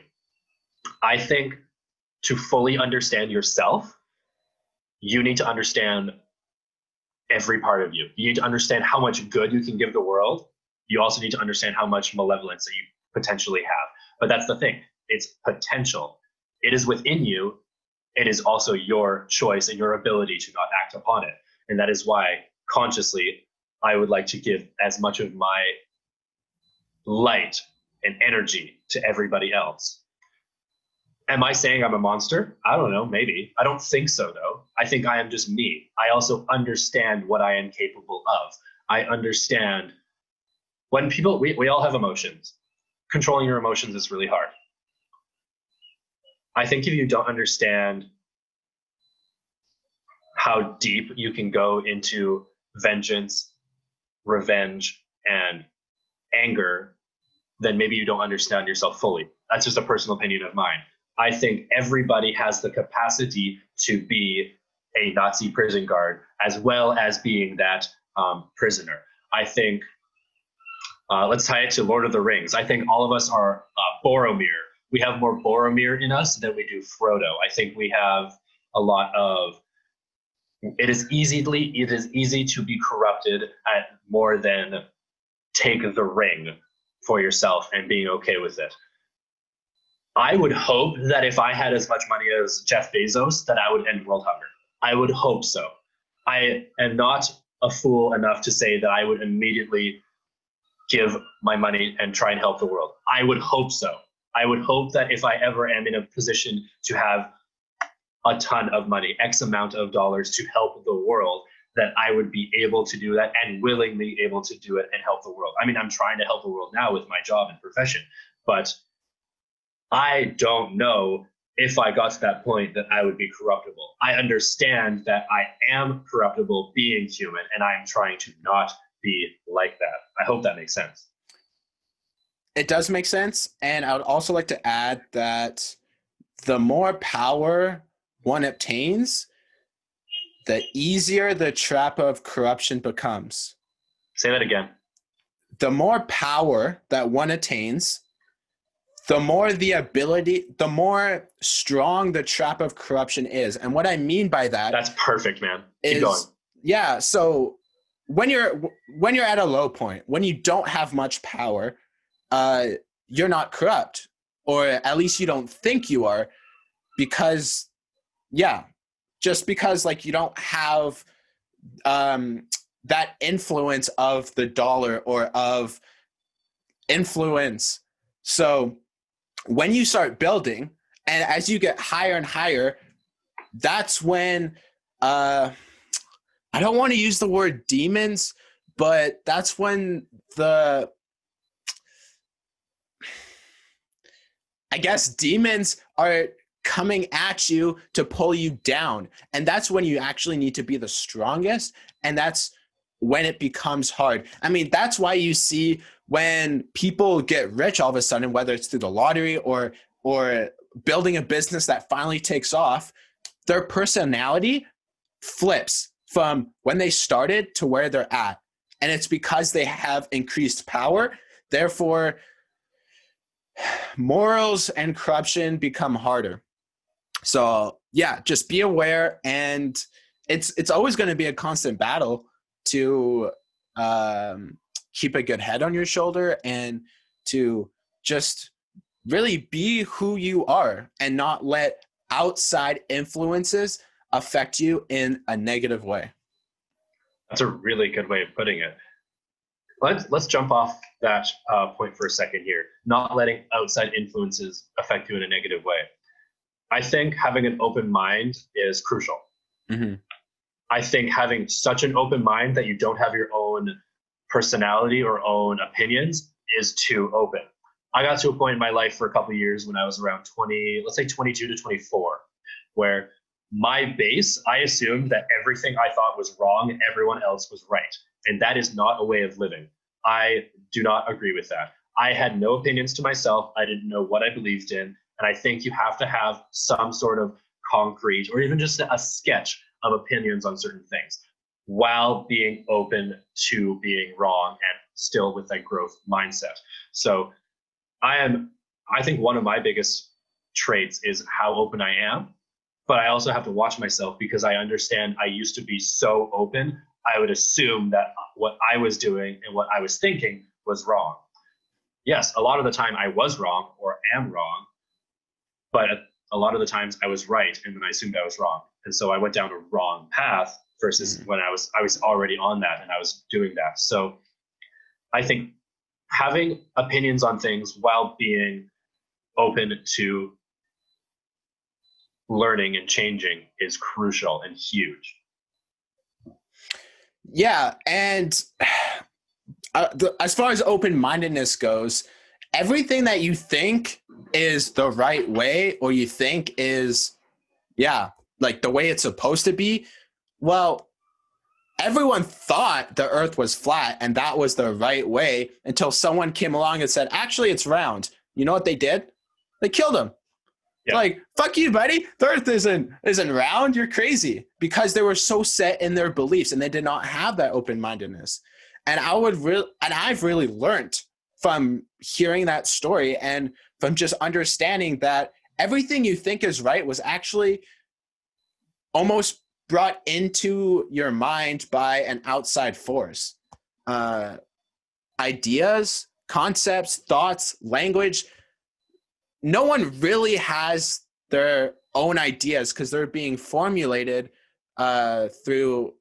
I think to fully understand yourself, you need to understand every part of you. You need to understand how much good you can give the world. You also need to understand how much malevolence that you potentially have. But that's the thing. It's potential. It is within you. It is also your choice and your ability to not act upon it. And that is why consciously I would like to give as much of my light and energy to everybody else. Am I saying I'm a monster? I don't know, maybe. I don't think so, though. I think I am just me. I also understand what I am capable of. I understand when people, we all have emotions. Controlling your emotions is really hard. I think if you don't understand how deep you can go into vengeance, revenge, and anger, then maybe you don't understand yourself fully. That's just a personal opinion of mine. I think everybody has the capacity to be a Nazi prison guard, as well as being that prisoner. I think, let's tie it to Lord of the Rings. I think all of us are Boromir. We have more Boromir in us than we do Frodo. I think we have a lot of, it is easy to be corrupted at more than take the ring for yourself and being okay with it. I would hope that if I had as much money as Jeff Bezos, that I would end world hunger. I would hope so. I am not a fool enough to say that I would immediately give my money and try and help the world. I would hope so. I would hope that if I ever am in a position to have a ton of money, X amount of dollars to help the world, that I would be able to do that and willingly able to do it and help the world. I mean, I'm trying to help the world now with my job and profession, but I don't know if I got to that point that I would be corruptible. I understand that I am corruptible being human, and I'm trying to not be like that. I hope that makes sense. It does make sense. And I would also like to add that the more power one obtains, the easier the trap of corruption becomes. Say that again. The more power that one attains, the more strong the trap of corruption is. And what I mean by that, that's perfect, man. Keep going. Yeah. So when you're at a low point, when you don't have much power, you're not corrupt, or at least you don't think you are, because just because like you don't have that influence of the dollar or of influence. So when you start building, and as you get higher and higher, that's when I don't want to use the word demons, but that's when I guess demons are coming at you to pull you down. And that's when you actually need to be the strongest. And that's when it becomes hard. I mean, that's why you see when people get rich all of a sudden, whether it's through the lottery or building a business that finally takes off, their personality flips from when they started to where they're at. And it's because they have increased power. Therefore, morals and corruption become harder. So yeah, just be aware, and it's always going to be a constant battle to keep a good head on your shoulder and to just really be who you are and not let outside influences affect you in a negative way. That's a really good way of putting it. Let's jump off that point for a second here. Not letting outside influences affect you in a negative way. I think having an open mind is crucial. Mm-hmm. I think having such an open mind that you don't have your own personality or own opinions is too open. I got to a point in my life for a couple of years when I was around 20, let's say 22 to 24, where my base, I assumed that everything I thought was wrong, everyone else was right. And that is not a way of living. I do not agree with that. I had no opinions to myself. I didn't know what I believed in. And I think you have to have some sort of concrete or even just a sketch of opinions on certain things while being open to being wrong and still with that growth mindset. So I think one of my biggest traits is how open I am, but I also have to watch myself because I understand I used to be so open. I would assume that what I was doing and what I was thinking was wrong. Yes, a lot of the time I was wrong or am wrong, but a lot of the times I was right, and then I assumed I was wrong. And so I went down a wrong path versus when I was already on that and I was doing that. So I think having opinions on things while being open to learning and changing is crucial and huge. Yeah, and as far as open-mindedness goes, everything that you think is the right way or you think is, like the way it's supposed to be, well, everyone thought the earth was flat and that was the right way until someone came along and said, actually, it's round. You know what they did? They killed him. Yeah. Like, fuck you, buddy. The earth isn't round. You're crazy. Because they were so set in their beliefs and they did not have that open-mindedness. And I've really learned from hearing that story and from just understanding that everything you think is right was actually almost brought into your mind by an outside force. Ideas, concepts, thoughts, language. No one really has their own ideas because they're being formulated through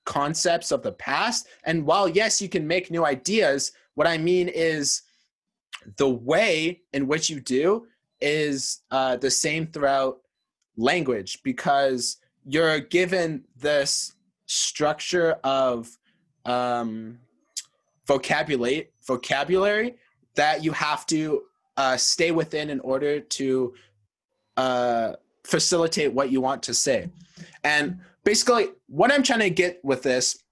concepts of the past. And while, yes, you can make new ideas, what I mean is the way in which you do is the same throughout language, because you're given this structure of vocabulary that you have to stay within in order to facilitate what you want to say. And basically, what I'm trying to get with this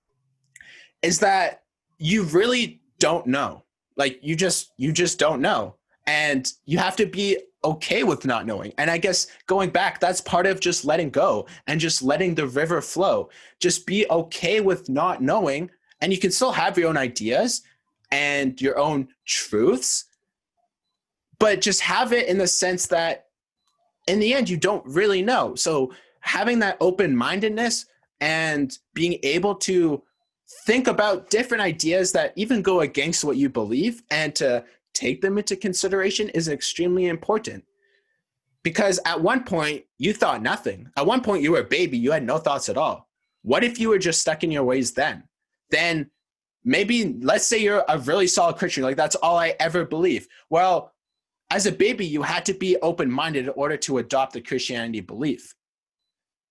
is that you really don't know. Like you just don't know. And you have to be okay with not knowing. And I guess going back, that's part of just letting go and just letting the river flow. Just be okay with not knowing, and you can still have your own ideas and your own truths, but just have it in the sense that in the end, you don't really know. So having that open-mindedness and being able to think about different ideas that even go against what you believe and to take them into consideration is extremely important. Because at one point, you thought nothing. At one point, you were a baby. You had no thoughts at all. What if you were just stuck in your ways then? Then maybe, let's say you're a really solid Christian. Like, that's all I ever believe. Well, as a baby, you had to be open-minded in order to adopt the Christianity belief.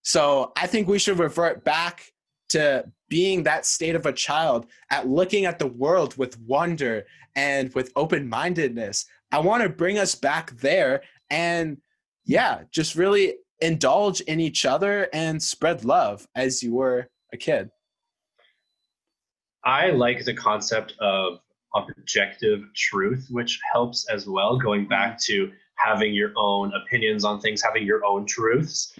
So I think we should revert back to being that state of a child, at looking at the world with wonder and with open-mindedness. I want to bring us back there and, yeah, just really indulge in each other and spread love as you were a kid. I like the concept of objective truth, which helps as well, going back to having your own opinions on things, having your own truths.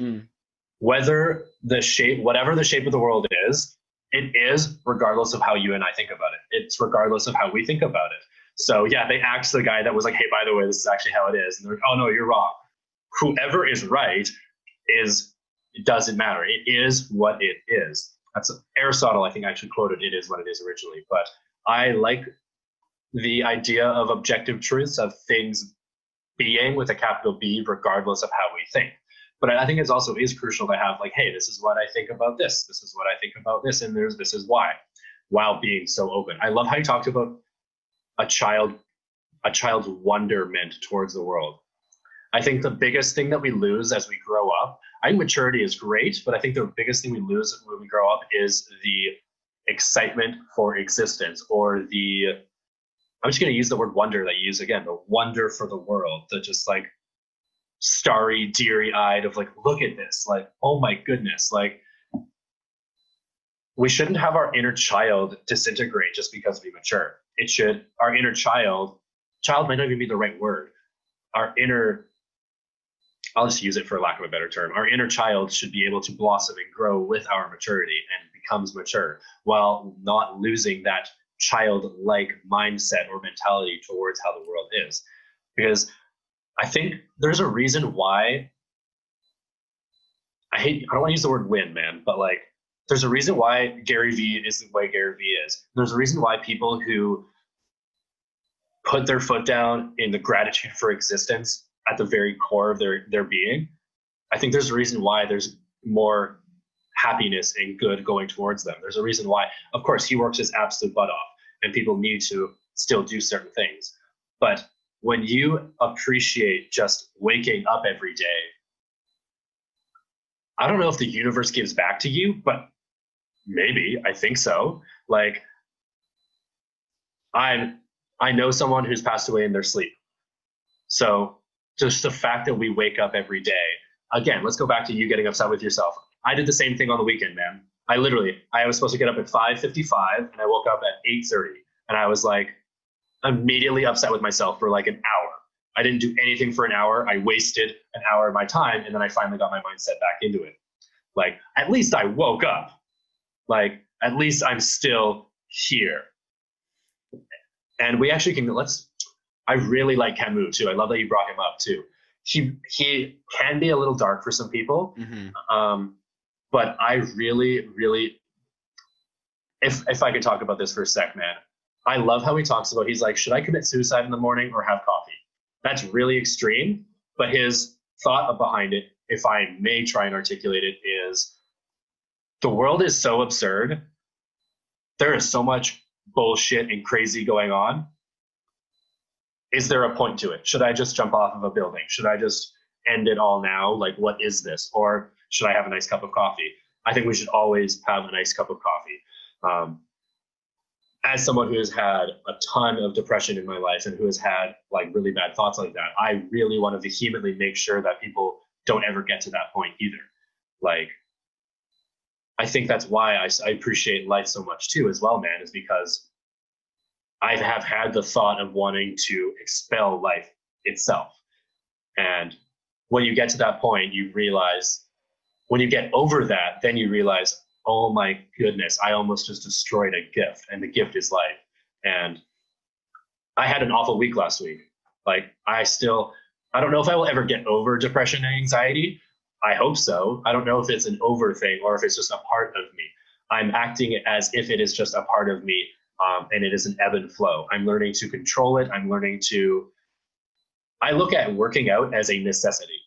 Whatever the shape of the world is, it is regardless of how you and I think about it. It's regardless of how we think about it. So yeah, they asked the guy that was like, hey, by the way, this is actually how it is. And they're like, oh no, you're wrong. Whoever is right it doesn't matter. It is what it is. That's Aristotle, I think, actually quoted it is what it is originally. But I like the idea of objective truths, of things being with a capital B, regardless of how we think. But I think it also is crucial to have like, hey, this is what I think about this. This is what I think about this. And this is why, while being so open. I love how you talked about a child's wonderment towards the world. I think the biggest thing that we lose as we grow up, I think maturity is great, but I think the biggest thing we lose when we grow up is the excitement for existence, or I'm just going to use the word wonder that you use again, the wonder for the world, the just like starry, deary-eyed of like, look at this, like, oh my goodness, like we shouldn't have our inner child disintegrate just because we mature. Our inner child might not even be the right word. I'll just use it for lack of a better term. Our inner child should be able to blossom and grow with our maturity and becomes mature, while not losing that childlike mindset or mentality towards how the world is. Because I think there's a reason why I don't want to use the word win, man, but like there's a reason why Gary Vee is the way Gary Vee is. There's a reason why people who put their foot down in the gratitude for existence at the very core of their being, I think there's a reason why there's more happiness and good going towards them. There's a reason why, of course, he works his absolute butt off and people need to still do certain things. But when you appreciate just waking up every day, I don't know if the universe gives back to you, but maybe, I think so. Like, I know someone who's passed away in their sleep. So just the fact that we wake up every day, again, let's go back to you getting upset with yourself. I did the same thing on the weekend, man. I was supposed to get up at 5:55 and I woke up at 8:30 and I was like immediately upset with myself for like an hour. I didn't do anything for an hour. I wasted an hour of my time, and then I finally got my mindset back into it. Like, at least I woke up. Like, at least I'm still here. And we actually I really like Camus too. I love that you brought him up too. He can be a little dark for some people. But I really, really, if I could talk about this for a sec, man, I love how he talks about, he's like, should I commit suicide in the morning or have coffee? That's really extreme, but his thought behind it, if I may try and articulate it, is the world is so absurd. There is so much bullshit and crazy going on. Is there a point to it? Should I just jump off of a building? Should I just end it all now? Like, what is this? Or should I have a nice cup of coffee? I think we should always have a nice cup of coffee. As someone who has had a ton of depression in my life and who has had like really bad thoughts like that, I really want to vehemently make sure that people don't ever get to that point either. Like, I think that's why I appreciate life so much too, as well, man, is because I have had the thought of wanting to expel life itself. And when you get to that point, you realize, when you get over that, then you realize, oh my goodness, I almost just destroyed a gift, and the gift is life. And I had an awful week last week. Like, I don't know if I will ever get over depression and anxiety. I hope so. I don't know if it's an over thing or if it's just a part of me. I'm acting as if it is just a part of me, and it is an ebb and flow. I'm learning to control it. I look at working out as a necessity.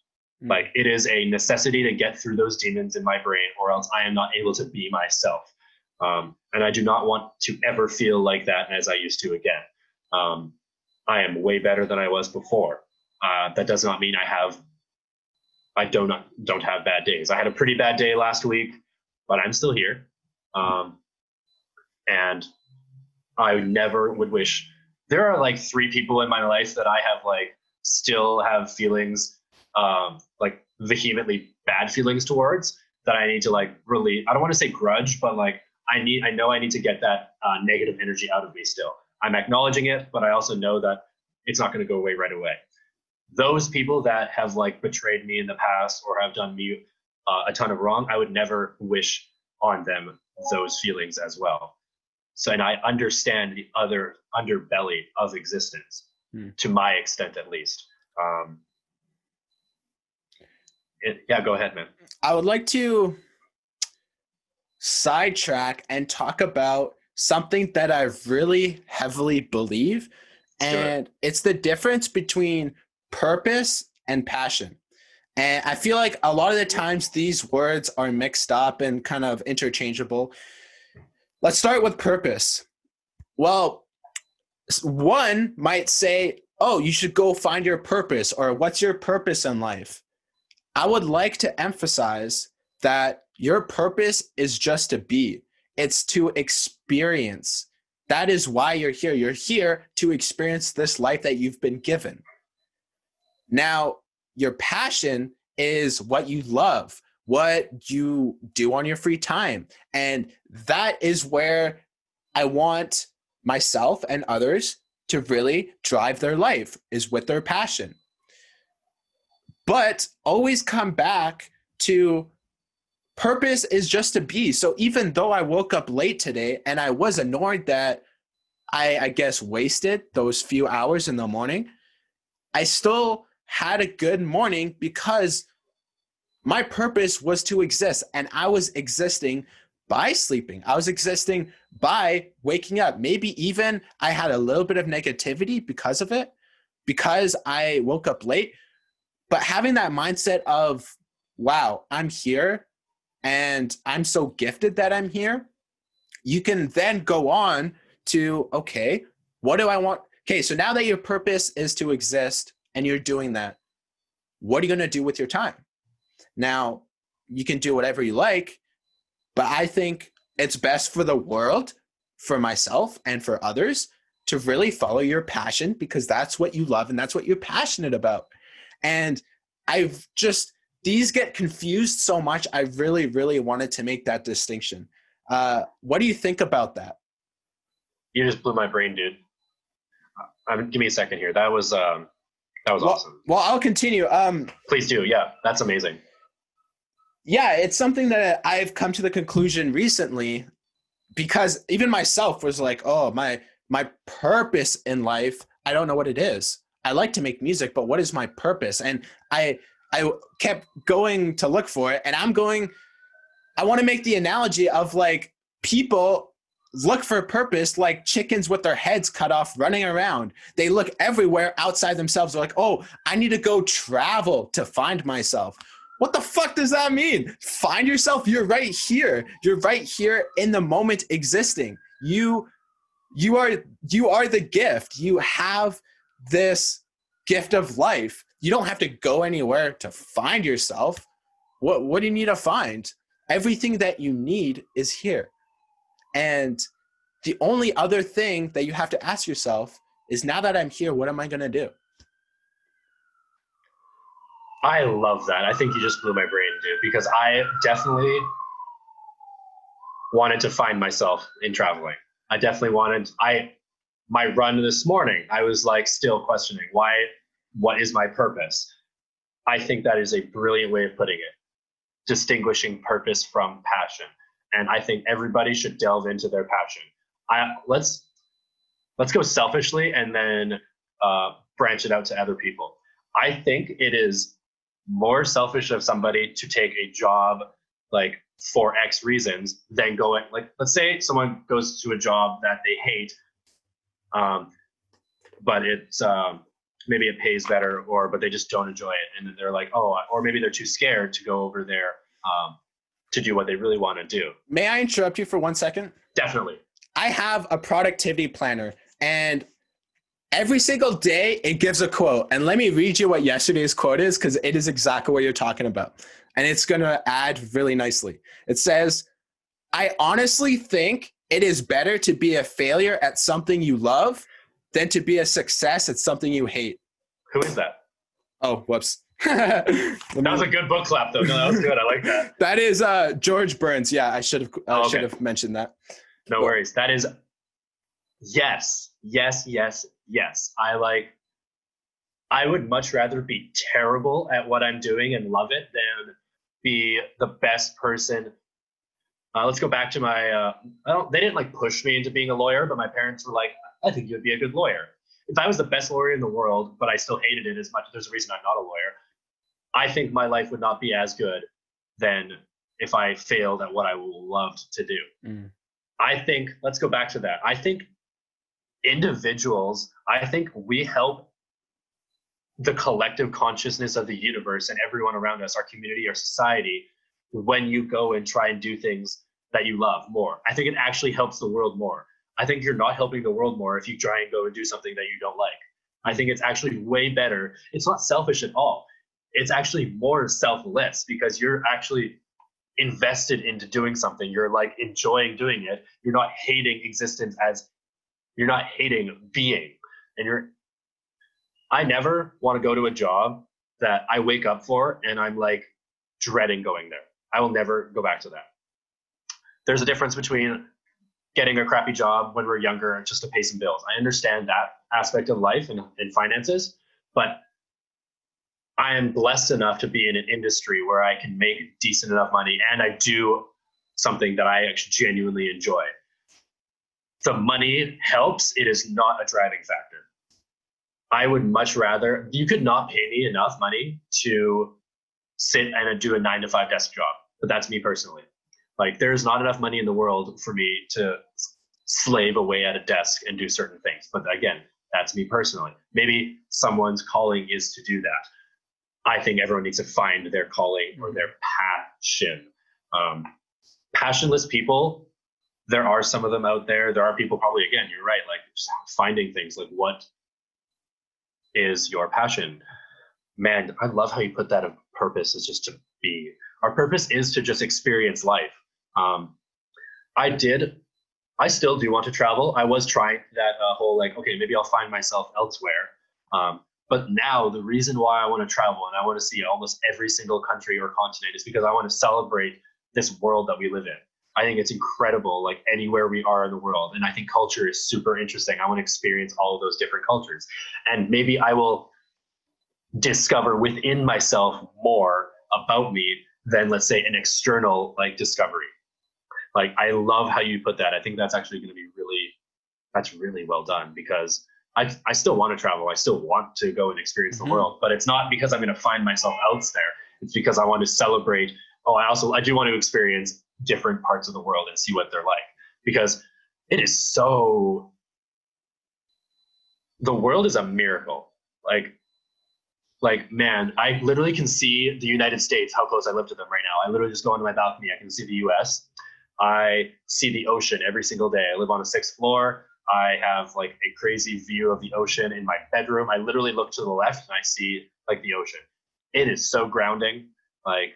Like, it is a necessity to get through those demons in my brain, or else I am not able to be myself. And I do not want to ever feel like that as I used to again. I am way better than I was before. That does not mean I don't have bad days. I had a pretty bad day last week, but I'm still here. And I never would wish. There are like 3 people in my life that I have like still have feelings, like vehemently bad feelings towards, that I need to like really, I don't want to say grudge, but like I know I need to get that negative energy out of me still. I'm acknowledging it, but I also know that it's not going to go away right away. Those people that have like betrayed me in the past or have done me a ton of wrong, I would never wish on them those feelings as well. So, and I understand the other underbelly of existence, to my extent at least. Yeah, go ahead, man. I would like to sidetrack and talk about something that I really heavily believe, and it's the difference between purpose and passion. And I feel like a lot of the times these words are mixed up and kind of interchangeable. Let's start with purpose. Well, one might say, oh, you should go find your purpose, or what's your purpose in life? I would like to emphasize that your purpose is just to be. It's to experience. That is why you're here. You're here to experience this life that you've been given. Now, your passion is what you love, what you do on your free time. And that is where I want myself and others to really drive their life, is with their passion. But always come back to purpose is just to be. So even though I woke up late today and I was annoyed that I guess wasted those few hours in the morning, I still had a good morning because my purpose was to exist, and I was existing by sleeping. I was existing by waking up. Maybe even I had a little bit of negativity because of it, because I woke up late. But having that mindset of, wow, I'm here and I'm so gifted that I'm here, you can then go on to, okay, what do I want? Okay, so now that your purpose is to exist and you're doing that, what are you going to do with your time? Now, you can do whatever you like, but I think it's best for the world, for myself, and for others to really follow your passion, because that's what you love and that's what you're passionate about. And these get confused so much. I really, really wanted to make that distinction. What do you think about that? You just blew my brain, dude. Give me a second here. That was awesome. Well, I'll continue. Please do. Yeah, that's amazing. Yeah, it's something that I've come to the conclusion recently, because even myself was like, oh, my purpose in life, I don't know what it is. I like to make music, but what is my purpose? And I kept going to look for it, and I want to make the analogy of like people look for purpose like chickens with their heads cut off running around. They look everywhere outside themselves. They're like, oh, I need to go travel to find myself. What the fuck does that mean? Find yourself. You're right here. You're right here in the moment existing. You are the gift. You have this gift of life. You don't have to go anywhere to find yourself. What do you need to find? Everything that you need is here. And the only other thing that you have to ask yourself is, now that I'm here, what am I going to do? I love that. I think you just blew my brain, dude, because I definitely wanted to find myself in traveling. I definitely wanted, my run this morning, I was like still questioning what is my purpose? I think that is a brilliant way of putting it, distinguishing purpose from passion. And I think everybody should delve into their passion. Let's go selfishly and then branch it out to other people. I think it is more selfish of somebody to take a job like for X reasons than going, like, let's say someone goes to a job that they hate, but it's maybe it pays better, but they just don't enjoy it, and then they're like, oh, or maybe they're too scared to go over there to do what they really want to do. May I interrupt you for 1 second? Definitely. I have a productivity planner, and every single day it gives a quote. And let me read you what yesterday's quote is, because it is exactly what you're talking about. And it's going to add really nicely. It says, I honestly think it is better to be a failure at something you love than to be a success at something you hate. Who is that? Oh, whoops. That was a good book clap, though. No, that was good. I like that. That is George Burns. Yeah, I should have mentioned that. No worries. That is yes. I would much rather be terrible at what I'm doing and love it than be the best person. Let's go back to my, they didn't like push me into being a lawyer, but my parents were like, I think you'd be a good lawyer. If I was the best lawyer in the world, but I still hated it as much, there's a reason I'm not a lawyer. I think my life would not be as good than if I failed at what I loved to do. Mm. I think, let's go back to that. I think individuals, I think we help the collective consciousness of the universe and everyone around us, our community, our society, when you go and try and do things that you love more. I think it actually helps the world more. I think you're not helping the world more if you try and go and do something that you don't like. I think it's actually way better. It's not selfish at all. It's actually more selfless because you're actually invested into doing something. You're like enjoying doing it. You're not hating existence you're not hating being. And I never want to go to a job that I wake up for and I'm like dreading going there. I will never go back to that. There's a difference between getting a crappy job when we're younger just to pay some bills. I understand that aspect of life and finances, but I am blessed enough to be in an industry where I can make decent enough money and I do something that I actually genuinely enjoy. The money helps. It is not a driving factor. I would much rather, you could not pay me enough money to sit and do a 9-to-5 desk job, but that's me personally. Like there's not enough money in the world for me to slave away at a desk and do certain things. But again, that's me personally. Maybe someone's calling is to do that. I think everyone needs to find their calling or their passion. Passionless people, there are some of them out there. There are people probably, again, you're right, like just finding things like what is your passion? Man, I love how you put that. Of purpose is just to be. Our purpose is to just experience life. I still do want to travel. I was trying that whole like, okay, maybe I'll find myself elsewhere. But now the reason why I want to travel and I want to see almost every single country or continent is because I want to celebrate this world that we live in. I think it's incredible, like anywhere we are in the world. And I think culture is super interesting. I want to experience all of those different cultures. And maybe I will discover within myself more about me than, let's say, an external like discovery. Like, I love how you put that. I think that's actually going to be that's really well done because I still want to travel. I still want to go and experience the world, but it's not because I'm going to find myself out there. It's because I want to celebrate. I do want to experience different parts of the world and see what they're like, because it is the world is a miracle. Like, man, I literally can see the United States, how close I live to them right now. I literally just go into my balcony. I can see the US. I see the ocean every single day. I live on a 6th floor. I have like a crazy view of the ocean in my bedroom. I literally look to the left and I see like the ocean. It is so grounding. Like,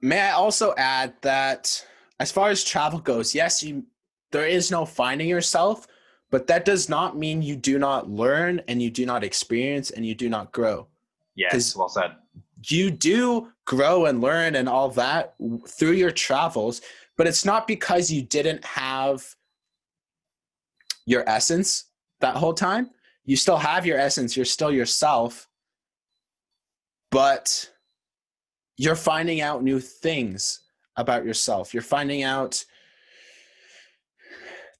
May I also add that as far as travel goes, yes, there is no finding yourself, but that does not mean you do not learn and you do not experience and you do not grow. Yes, Because well said. you do grow and learn and all that through your travels, but it's not because you didn't have your essence that whole time. You still have your essence, you're still yourself, but you're finding out new things about yourself. You're finding out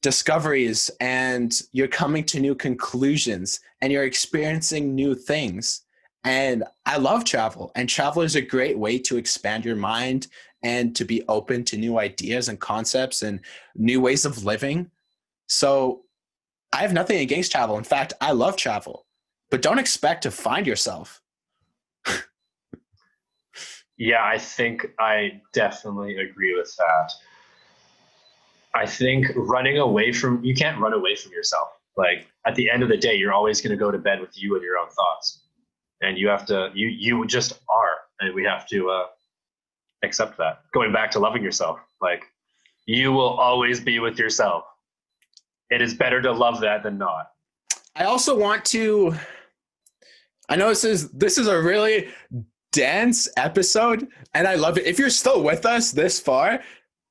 discoveries and you're coming to new conclusions and you're experiencing new things. And I love travel, and travel is a great way to expand your mind and to be open to new ideas and concepts and new ways of living. So I have nothing against travel. In fact, I love travel, but don't expect to find yourself. Yeah, I think I definitely agree with that. I think you can't run away from yourself. Like at the end of the day, you're always going to go to bed with you and your own thoughts. And you just are. And we have to accept that. Going back to loving yourself, like you will always be with yourself. It is better to love that than not. I also want to, I know this is a really dense episode and I love it. If you're still with us this far,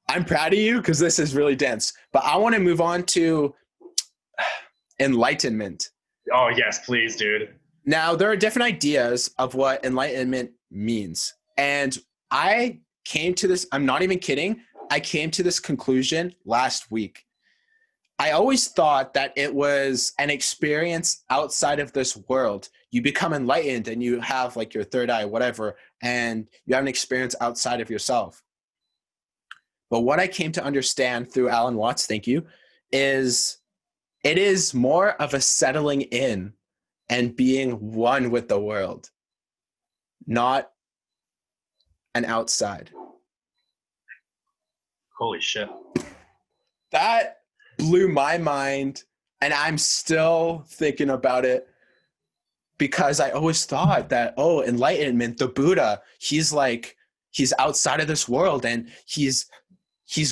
I'm proud of you because this is really dense. But I want to move on to enlightenment. Oh, yes, please, dude. Now, there are different ideas of what enlightenment means. And I came to this, I'm not even kidding, I came to this conclusion last week. I always thought that it was an experience outside of this world. You become enlightened and you have like your third eye, whatever, and you have an experience outside of yourself. But what I came to understand through Alan Watts, thank you, is it is more of a settling in and being one with the world, not an outside. Holy shit. That blew my mind, and I'm still thinking about it because I always thought that, oh, enlightenment, the Buddha, he's outside of this world and he's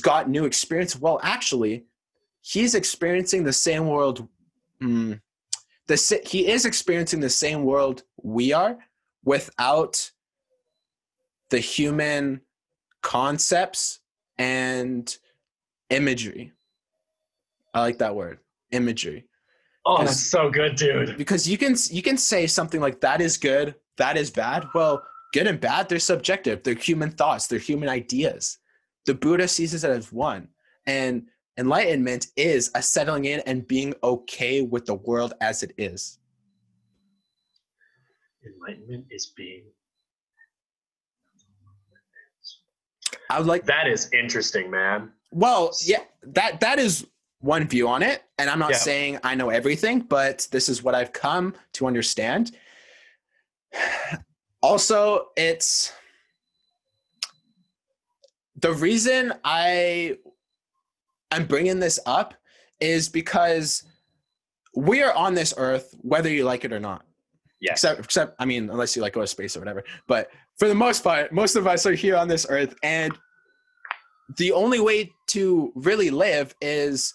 got new experience. Well, actually, he's experiencing the same world. He is experiencing the same world we are without the human concepts and imagery. I like that word, imagery. Oh, that's so good, dude. Because you can say something like that is good, that is bad. Well, good and bad, they're subjective. They're human thoughts. They're human ideas. The Buddha sees it as one. And enlightenment is a settling in and being okay with the world as it is. Enlightenment is being. I would like. That is interesting, man. Well, yeah, that is one view on it. And I'm not saying I know everything, but this is what I've come to understand. Also, it's the reason I'm bringing this up is because we are on this earth, whether you like it or not. Yeah. Except, I mean, unless you like go to space or whatever. But for the most part, most of us are here on this earth, and the only way to really live is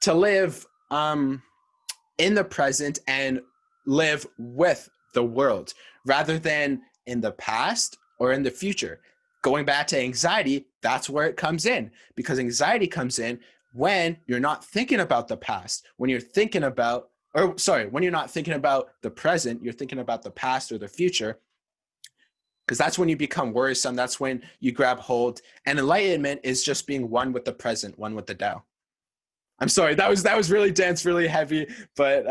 to live in the present and live with the world rather than in the past or in the future. Going back to anxiety, that's where it comes in, because anxiety comes in when you're not thinking about the past, when you're thinking about, when you're not thinking about the present, you're thinking about the past or the future, because that's when you become worrisome. That's when you grab hold. And enlightenment is just being one with the present, one with the Tao. I'm sorry, that was really dense, really heavy, but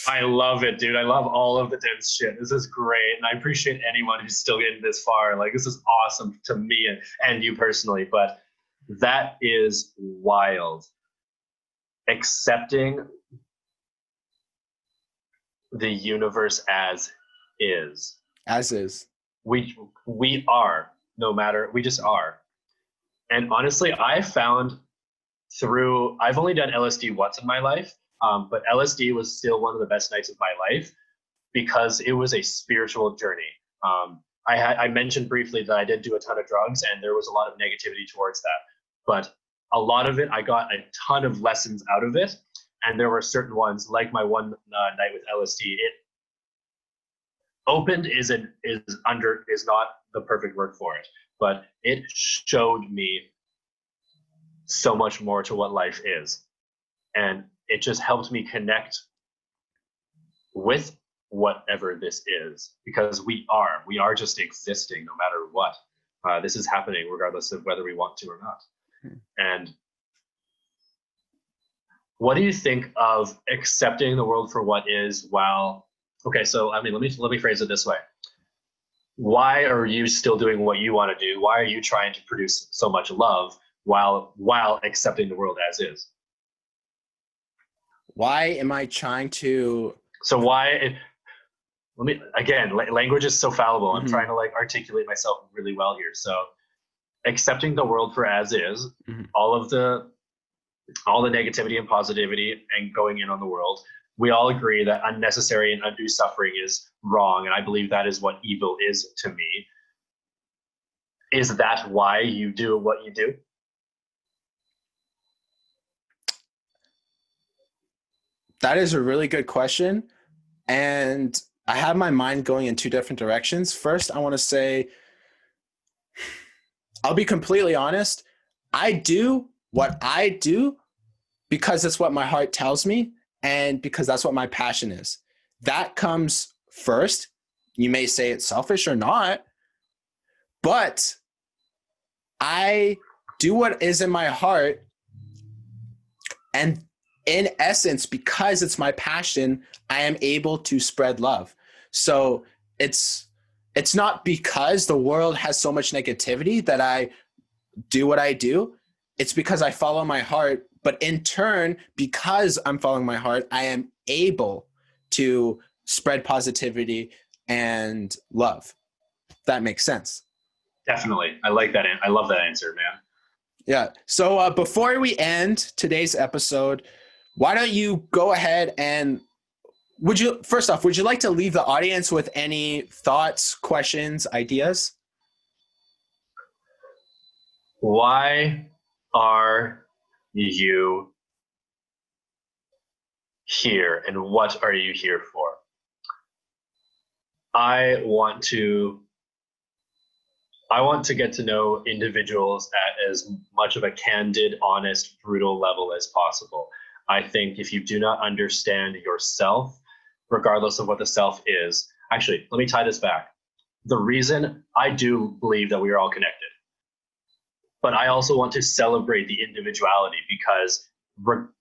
I love it, dude. I love all of the dense shit. This is great, and I appreciate anyone who's still getting this far. Like, this is awesome to me and you personally, but that is wild. Accepting the universe as is. As is. We are, no matter, we just are. And honestly, I found I've only done LSD once in my life, but LSD was still one of the best nights of my life because it was a spiritual journey. I mentioned briefly that I did do a ton of drugs, and there was a lot of negativity towards that. But a lot of it, I got a ton of lessons out of it. And there were certain ones, like my one night with LSD. It opened is not the perfect word for it, but it showed me so much more to what life is, and it just helped me connect with whatever this is, because we are just existing no matter what. This is happening regardless of whether we want to or not. And what do you think of accepting the world for what is? While okay, so I mean, let me phrase it this way: why are you still doing what you want to do? Why are you trying to produce so much love while accepting the world as is? Why am I trying to? So why? Let me again. Language is so fallible. I'm trying to like articulate myself really well here. So, accepting the world for as is, all the negativity and positivity, and going in on the world. We all agree that unnecessary and undue suffering is wrong, and I believe that is what evil is to me. Is that why you do what you do? That is a really good question. And I have my mind going in two different directions. First, I want to say, I'll be completely honest. I do what I do because it's what my heart tells me, and because that's what my passion is. That comes first. You may say it's selfish or not, but I do what is in my heart, and in essence, because it's my passion, I am able to spread love. So it's not because the world has so much negativity that I do what I do. It's because I follow my heart. But in turn, because I'm following my heart, I am able to spread positivity and love. That makes sense. Definitely. I like that. I love that answer, man. Yeah. So before we end today's episode, why don't you go ahead and would you like to leave the audience with any thoughts, questions, ideas? Why are you here, and what are you here for? I want to get to know individuals at as much of a candid, honest, brutal level as possible. I think if you do not understand yourself, regardless of what the self is, actually, let me tie this back. The reason I do believe that we are all connected, but I also want to celebrate the individuality, because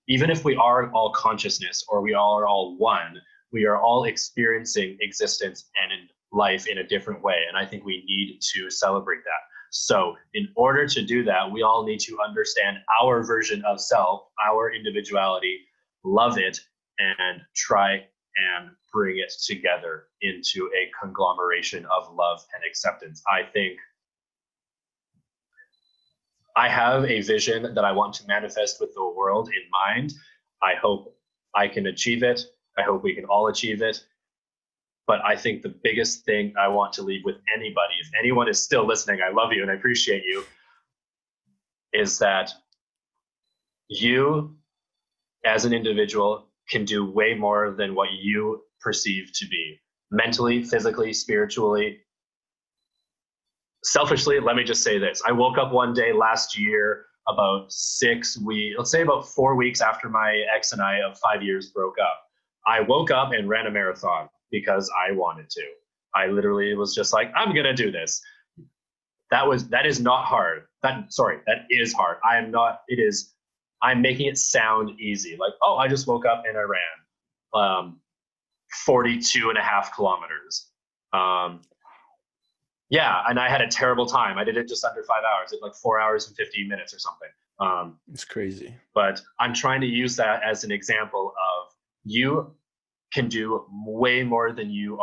even if we are all consciousness, or we are all one, we are all experiencing existence and in life in a different way. And I think we need to celebrate that. So in order to do that, we all need to understand our version of self, our individuality, love it, and try and bring it together into a conglomeration of love and acceptance. I think I have a vision that I want to manifest with the world in mind. I hope I can achieve it. I hope we can all achieve it. But I think the biggest thing I want to leave with anybody, if anyone is still listening, I love you and I appreciate you, is that you as an individual can do way more than what you perceive to be, mentally, physically, spiritually. Selfishly, let me just say this. I woke up one day last year, about 4 weeks after my ex and I of 5 years broke up. I woke up and ran a marathon because I wanted to. I literally was just like, I'm going to do this. That is not hard. That is hard. I'm making it sound easy. Like, oh, I just woke up and I ran 42 and a half kilometers. Yeah, and I had a terrible time. I did it just under 5 hours, like 4 hours and 15 minutes or something. It's crazy. But I'm trying to use that as an example of you can do way more than you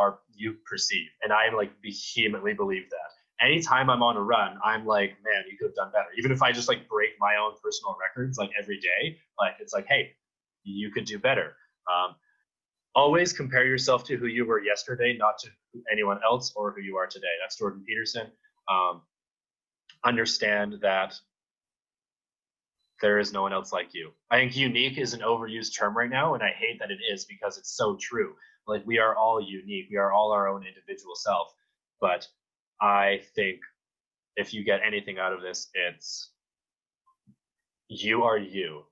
perceive. And I like vehemently believe that. Anytime I'm on a run, I'm like, man, you could have done better. Even if I just like break my own personal records like every day, like it's like, hey, you could do better. always compare yourself to who you were yesterday, not to anyone else or who you are today. That's Jordan Peterson. Understand that there is no one else like you. I think unique is an overused term right now, and I hate that it is because it's so true. Like, we are all unique. We are all our own individual self. But I think if you get anything out of this, it's you are you.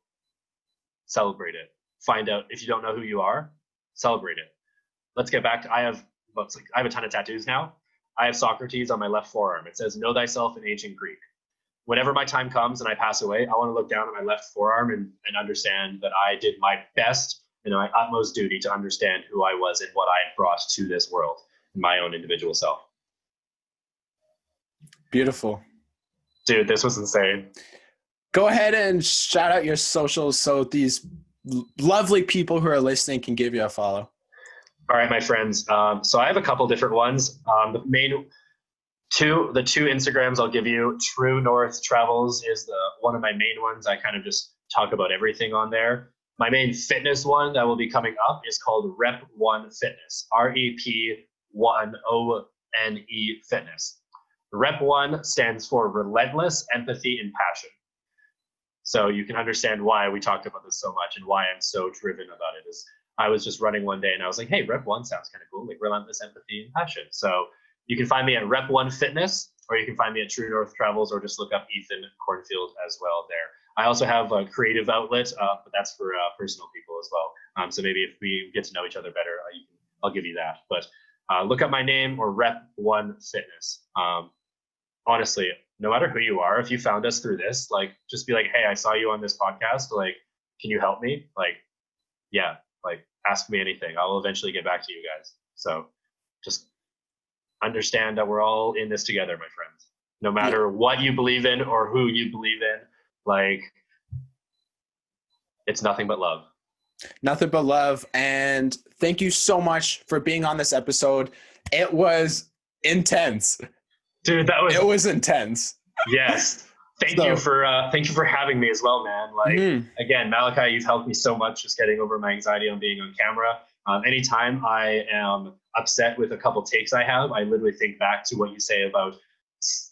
Celebrate it. Find out if you don't know who you are, celebrate it. Let's get back to, I have a ton of tattoos now. I have Socrates on my left forearm. It says, know thyself in ancient Greek. Whenever my time comes and I pass away, I want to look down at my left forearm and understand that I did my best and my utmost duty to understand who I was and what I had brought to this world, my own individual self. Beautiful. Dude, this was insane. Go ahead and shout out your socials so these lovely people who are listening can give you a follow. All right, my friends. So I have a couple different ones. The two Instagrams I'll give you. True North Travels is one of my main ones. I kind of just talk about everything on there. My main fitness one that will be coming up is called Rep1 Fitness. REP1ONE Fitness. Rep1 stands for Relentless Empathy and Passion. So you can understand why we talked about this so much and why I'm so driven about it. Is I was just running one day and I was like, hey, Rep1 sounds kind of cool, like Relentless Empathy and Passion. So you can find me at Rep1 Fitness, or you can find me at True North Travels, or just look up Ethan Cornfield as well there. I also have a creative outlet, but that's for personal people as well. So maybe if we get to know each other better, I'll give you that. But look up my name or Rep1 Fitness. Honestly, no matter who you are, if you found us through this, like, just be like, hey, I saw you on this podcast. Like, can you help me? Like, yeah, like, ask me anything. I'll eventually get back to you guys. So just understand that we're all in this together, my friends. No matter what you believe in or who you believe in, like, it's nothing but love. Nothing but love. And thank you so much for being on this episode. It was intense. Dude, it was intense. Yes. Thank you for having me as well, man. Like, again, Malachi, you've helped me so much just getting over my anxiety on being on camera. Anytime I am upset with a couple takes I have, I literally think back to what you say about,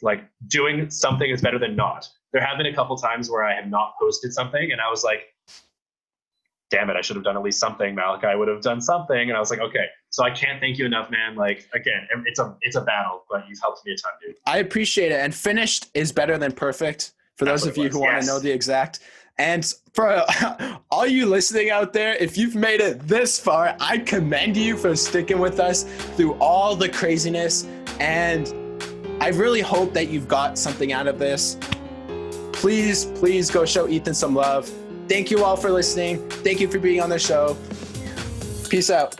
like, doing something is better than not. There have been a couple times where I have not posted something and I was like, damn it, I should have done at least something. Malachi would have done something. And I was like, okay. So I can't thank you enough, man. Like, again, it's a battle, but you've helped me a ton, dude. I appreciate it. And finished is better than perfect for those of you who want to know the exact. And for all you listening out there, if you've made it this far, I commend you for sticking with us through all the craziness. And I really hope that you've got something out of this. Please go show Ethan some love. Thank you all for listening. Thank you for being on the show. Peace out.